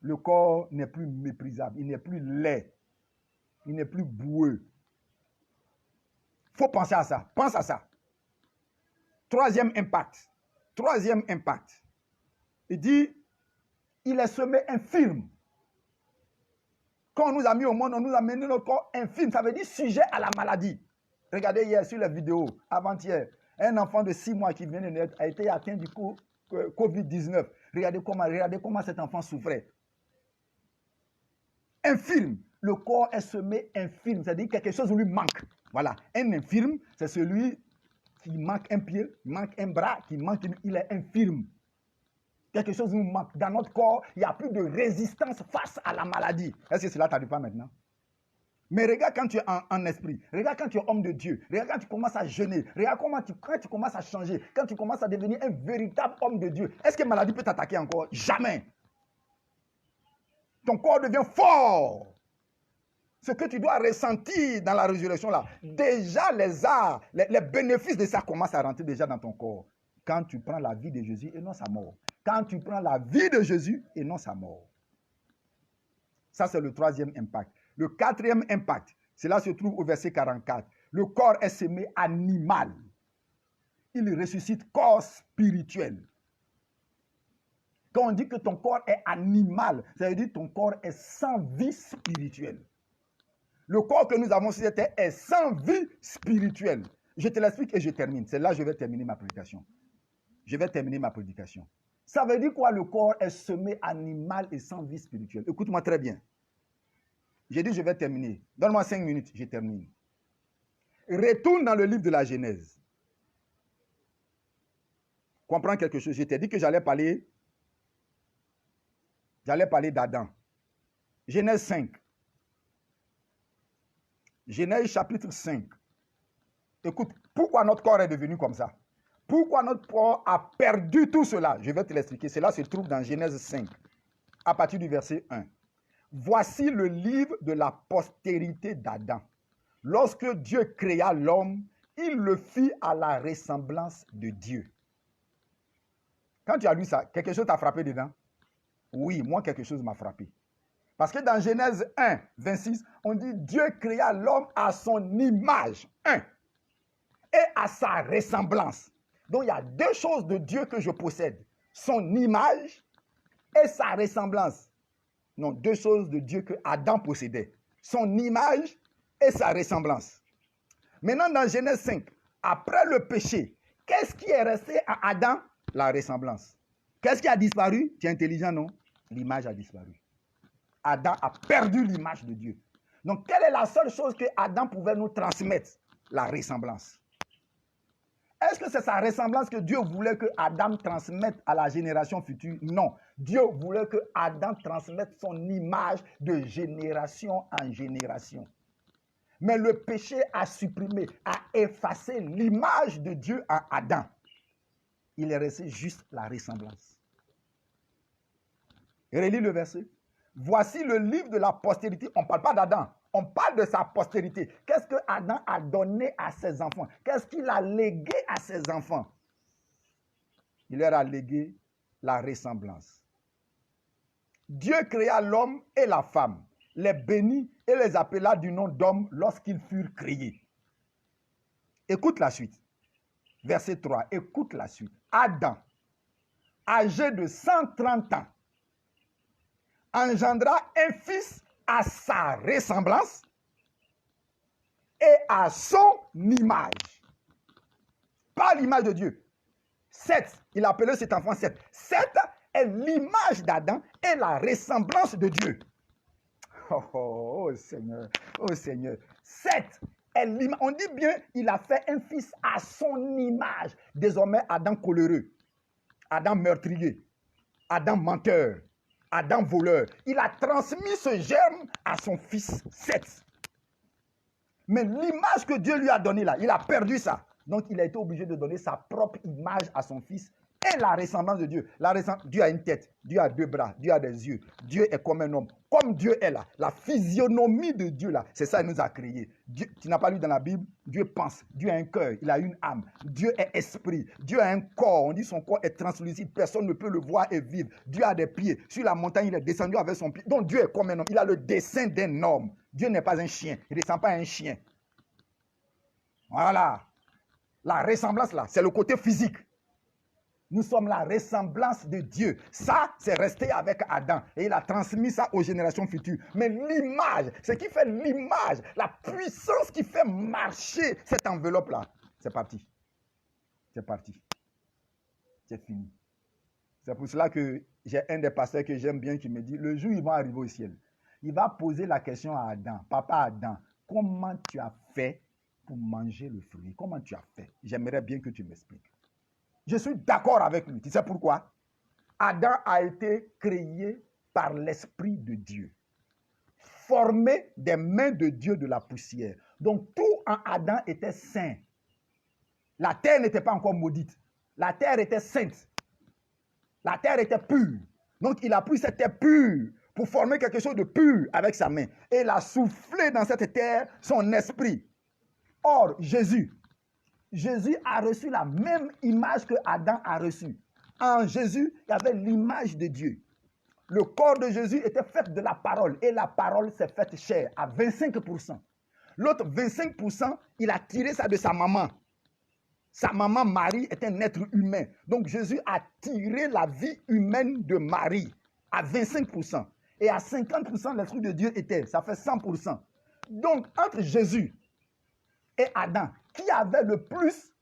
Le corps n'est plus méprisable, il n'est plus laid, il n'est plus boueux. Il faut penser à ça, pense à ça. Troisième impact. Il dit, il est semé infirme. Quand on nous a mis au monde, on nous a mené notre corps infirme. Ça veut dire sujet à la maladie. Regardez hier sur la vidéo, avant-hier, un enfant de 6 mois qui vient de naître a été atteint du Covid-19. Regardez comment cet enfant souffrait. Infirme. Le corps est semé infirme. C'est-à-dire que quelque chose lui manque. Voilà. Un infirme, c'est celui qui manque un pied, manque un bras, il est infirme. Quelque chose nous manque. Dans notre corps, il n'y a plus de résistance face à la maladie. Est-ce que cela t'arrive pas maintenant? Mais regarde quand tu es en esprit, regarde quand tu es homme de Dieu, regarde quand tu commences à jeûner, regarde quand tu commences à changer, quand tu commences à devenir un véritable homme de Dieu. Est-ce que la maladie peut t'attaquer encore? Jamais. Ton corps devient fort. Ce que tu dois ressentir dans la résurrection là, déjà les bénéfices de ça commencent à rentrer déjà dans ton corps. Quand tu prends la vie de Jésus et non sa mort. Quand tu prends la vie de Jésus et non sa mort. Ça, c'est le troisième impact. Le quatrième impact, cela se trouve au verset 44. Le corps est semé animal. il ressuscite corps spirituel. Quand on dit que ton corps est animal, ça veut dire que ton corps est sans vie spirituelle. Le corps que nous avons sur cette terre est sans vie spirituelle. Je te l'explique et je termine. C'est là que je vais terminer ma prédication. Ça veut dire quoi? Le corps est semé animal et sans vie spirituelle. Écoute-moi très bien. J'ai dit je vais terminer. Donne-moi 5 minutes, je termine. Retourne dans le livre de la Genèse. Comprends quelque chose. Je t'ai dit que j'allais parler d'Adam. Genèse 5. Genèse chapitre 5. Écoute, pourquoi notre corps est devenu comme ça? Pourquoi notre corps a perdu tout cela? Je vais te l'expliquer. Cela se trouve dans Genèse 5, à partir du verset 1. Voici le livre de la postérité d'Adam. Lorsque Dieu créa l'homme, il le fit à la ressemblance de Dieu. Quand tu as lu ça, quelque chose t'a frappé dedans? Oui, moi, quelque chose m'a frappé. Parce que dans Genèse 1, 26, on dit Dieu créa l'homme à son image, et à sa ressemblance. Donc, il y a 2 choses de Dieu que je possède. Son image et sa ressemblance. Non, 2 choses de Dieu que Adam possédait. Son image et sa ressemblance. Maintenant, dans Genèse 5, après le péché, qu'est-ce qui est resté à Adam? La ressemblance. Qu'est-ce qui a disparu? Tu es intelligent, non? L'image a disparu. Adam a perdu l'image de Dieu. Donc, quelle est la seule chose que Adam pouvait nous transmettre? La ressemblance. Est-ce que c'est sa ressemblance que Dieu voulait que Adam transmette à la génération future? Non. Dieu voulait que Adam transmette son image de génération en génération. Mais le péché a supprimé, a effacé l'image de Dieu en Adam. Il est resté juste la ressemblance. Relis le verset. Voici le livre de la postérité. On ne parle pas d'Adam. On parle de sa postérité. Qu'est-ce que Adam a donné à ses enfants? Qu'est-ce qu'il a légué à ses enfants? Il leur a légué la ressemblance. Dieu créa l'homme et la femme, les bénit et les appela du nom d'homme lorsqu'ils furent créés. Écoute la suite. Verset 3. Écoute la suite. Adam, âgé de 130 ans, engendra un fils à sa ressemblance et à son image. Pas l'image de Dieu. Seth, il appelait cet enfant Seth. Seth est l'image d'Adam et la ressemblance de Dieu. Oh Seigneur, oh Seigneur. Seth est l'image. On dit bien, il a fait un fils à son image. Désormais, Adam coléreux, Adam meurtrier, Adam menteur, Adam voleur. Il a transmis ce germe à son fils Seth. Mais l'image que Dieu lui a donnée là, il a perdu ça. Donc, il a été obligé de donner sa propre image à son fils et la ressemblance de Dieu. Dieu a une tête, Dieu a 2 bras, Dieu a des yeux. Dieu est comme un homme. Comme Dieu est là, la physionomie de Dieu là, c'est ça qu'il nous a créé. Dieu, tu n'as pas lu dans la Bible? Dieu pense, Dieu a un cœur, il a une âme. Dieu est esprit, Dieu a un corps. On dit son corps est translucide, personne ne peut le voir et vivre. Dieu a des pieds. Sur la montagne, il est descendu avec son pied. Donc Dieu est comme un homme, il a le dessein d'un homme. Dieu n'est pas un chien, il ne ressemble pas à un chien. Voilà. La ressemblance là, c'est le côté physique. Nous sommes la ressemblance de Dieu. Ça, c'est resté avec Adam. Et il a transmis ça aux générations futures. Mais l'image, ce qui fait l'image, la puissance qui fait marcher cette enveloppe-là, c'est parti. C'est parti. C'est fini. C'est pour cela que j'ai un des pasteurs que j'aime bien qui me dit, le jour où ils vont arriver au ciel, il va poser la question à Adam. Papa Adam, comment tu as fait pour manger le fruit? Comment tu as fait? J'aimerais bien que tu m'expliques. Je suis d'accord avec lui. Tu sais pourquoi? Adam a été créé par l'Esprit de Dieu, formé des mains de Dieu de la poussière. Donc tout en Adam était saint. La terre n'était pas encore maudite. La terre était sainte. La terre était pure. Donc il a pris cette terre pure pour former quelque chose de pur avec sa main. Et il a soufflé dans cette terre son esprit. Or, Jésus a reçu la même image que Adam a reçue. En Jésus, il y avait l'image de Dieu. Le corps de Jésus était fait de la parole et la parole s'est faite chair à 25%. L'autre 25%, il a tiré ça de sa maman. Sa maman Marie est un être humain. Donc Jésus a tiré la vie humaine de Marie à 25%. Et à 50%, l'Esprit de Dieu était. Ça fait 100%. Donc entre Jésus et Adam, qui avait le plus,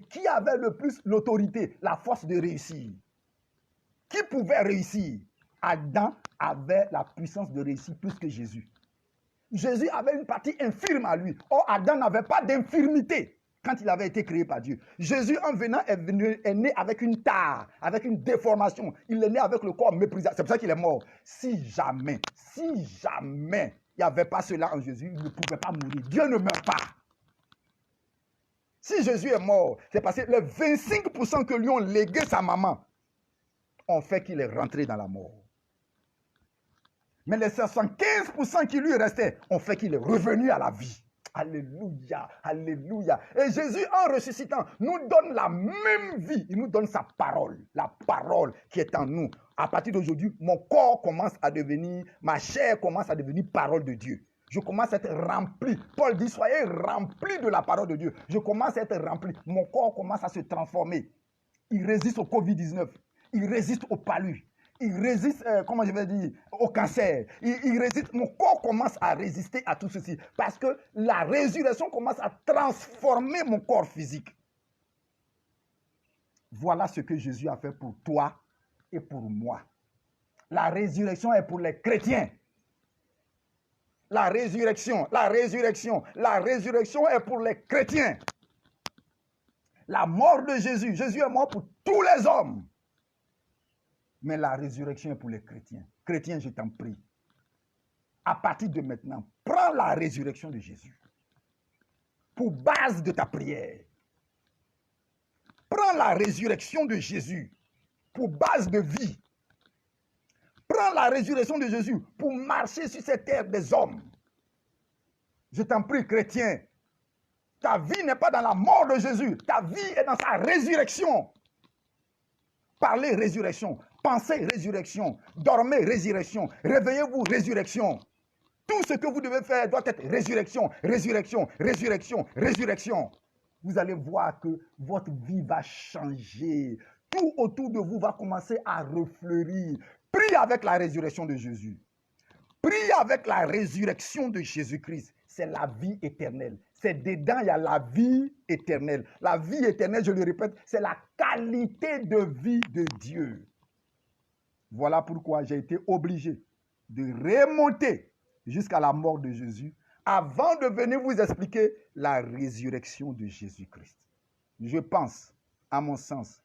qui avait le plus l'autorité, la force de réussir? Qui pouvait réussir? Adam avait la puissance de réussir plus que Jésus. Jésus avait une partie infirme à lui. Or, Adam n'avait pas d'infirmité quand il avait été créé par Dieu. Jésus, en venant, est né avec une tare, avec une déformation. Il est né avec le corps méprisable. C'est pour ça qu'il est mort. Si jamais il n'y avait pas cela en Jésus, il ne pouvait pas mourir. Dieu ne meurt pas. Si Jésus est mort, c'est parce que les 25% que lui ont légué sa maman ont fait qu'il est rentré dans la mort. Mais les 75% qui lui restaient ont fait qu'il est revenu à la vie. Alléluia, alléluia. Et Jésus, en ressuscitant, nous donne la même vie. Il nous donne sa parole, la parole qui est en nous. À partir d'aujourd'hui, mon corps commence à devenir, ma chair commence à devenir parole de Dieu. Je commence à être rempli. Paul dit, soyez remplis de la parole de Dieu. Je commence à être rempli. Mon corps commence à se transformer. Il résiste au Covid-19. Il résiste au palu. Il résiste, comment je vais dire, au cancer. Il résiste, mon corps commence à résister à tout ceci. Parce que la résurrection commence à transformer mon corps physique. Voilà ce que Jésus a fait pour toi et pour moi. La résurrection est pour les chrétiens. La résurrection est pour les chrétiens. La mort de Jésus, Jésus est mort pour tous les hommes. Mais la résurrection est pour les chrétiens. Chrétiens, je t'en prie. À partir de maintenant, prends la résurrection de Jésus pour base de ta prière. Prends la résurrection de Jésus pour base de vie. Prends la résurrection de Jésus pour marcher sur cette terre des hommes. Je t'en prie, chrétien. Ta vie n'est pas dans la mort de Jésus. Ta vie est dans sa résurrection. Parlez résurrection. Pensez résurrection. Dormez résurrection. Réveillez-vous résurrection. Tout ce que vous devez faire doit être résurrection, résurrection, résurrection, résurrection. Vous allez voir que votre vie va changer. Tout autour de vous va commencer à refleurir. Prie avec la résurrection de Jésus. Prie avec la résurrection de Jésus-Christ. C'est la vie éternelle. C'est dedans, il y a la vie éternelle. La vie éternelle, je le répète, c'est la qualité de vie de Dieu. Voilà pourquoi j'ai été obligé de remonter jusqu'à la mort de Jésus avant de venir vous expliquer la résurrection de Jésus-Christ. Je pense, à mon sens,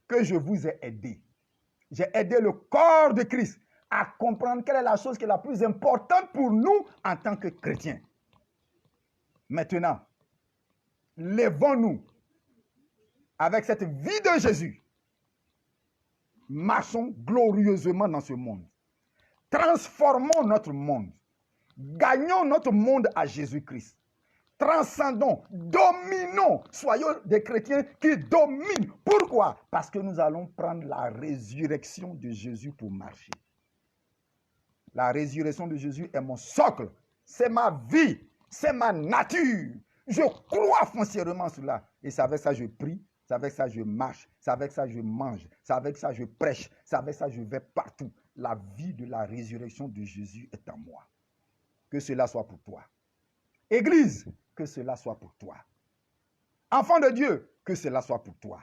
que je vous ai aidé. J'ai aidé le corps de Christ à comprendre quelle est la chose qui est la plus importante pour nous en tant que chrétiens. Maintenant, lèvons-nous avec cette vie de Jésus. Marchons glorieusement dans ce monde. Transformons notre monde. Gagnons notre monde à Jésus-Christ. Transcendons, dominons. Soyons des chrétiens qui dominent. Pourquoi? Parce que nous allons prendre la résurrection de Jésus pour marcher. La résurrection de Jésus est mon socle. C'est ma vie. C'est ma nature. Je crois foncièrement cela. Et c'est avec ça que je prie. C'est avec ça que je marche. C'est avec ça que je mange. C'est avec ça que je prêche. C'est avec ça que je vais partout. La vie de la résurrection de Jésus est en moi. Que cela soit pour toi. Église, que cela soit pour toi. Enfant de Dieu, que cela soit pour toi.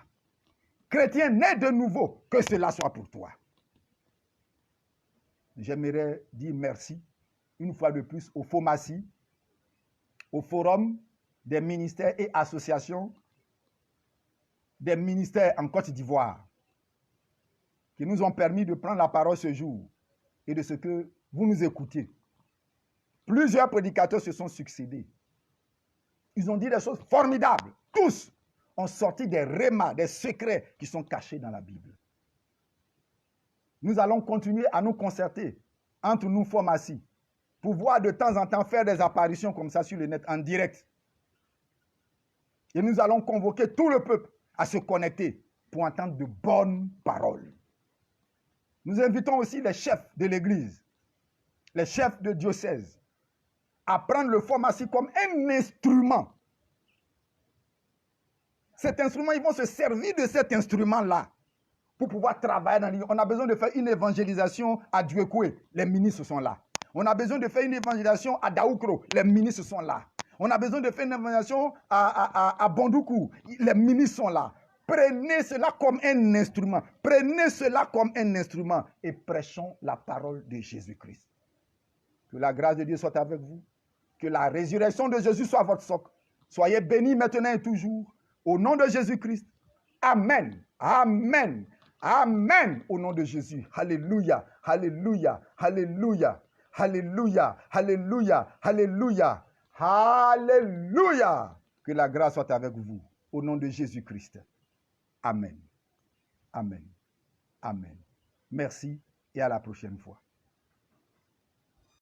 Chrétien né de nouveau, que cela soit pour toi. J'aimerais dire merci une fois de plus au FOMACI, au Forum des ministères et associations des ministères en Côte d'Ivoire, qui nous ont permis de prendre la parole ce jour et de ce que vous nous écoutiez. Plusieurs prédicateurs se sont succédés. Ils ont dit des choses formidables. Tous ont sorti des rémas, des secrets qui sont cachés dans la Bible. Nous allons continuer à nous concerter entre nous, FOMACI, pour voir de temps en temps faire des apparitions comme ça sur le net en direct. Et nous allons convoquer tout le peuple à se connecter pour entendre de bonnes paroles. Nous invitons aussi les chefs de l'Église, les chefs de diocèse, à prendre le FOMACI comme un instrument Cet instrument, ils vont se servir de cet instrument-là pour pouvoir travailler dans l'île. On a besoin de faire une évangélisation à Dieuekoué, les ministres sont là. On a besoin de faire une évangélisation à Daoukro, les ministres sont là. On a besoin de faire une évangélisation à Bondoukou, les ministres sont là. Prenez cela comme un instrument. Prenez cela comme un instrument et prêchons la parole de Jésus-Christ. Que la grâce de Dieu soit avec vous. Que la résurrection de Jésus soit votre socle. Soyez bénis maintenant et toujours. Au nom de Jésus-Christ. Amen. Amen. Amen. Au nom de Jésus. Alléluia. Alléluia. Alléluia. Alléluia. Alléluia. Alléluia. Alléluia. Que la grâce soit avec vous. Au nom de Jésus-Christ. Amen. Amen. Amen. Merci et à la prochaine fois.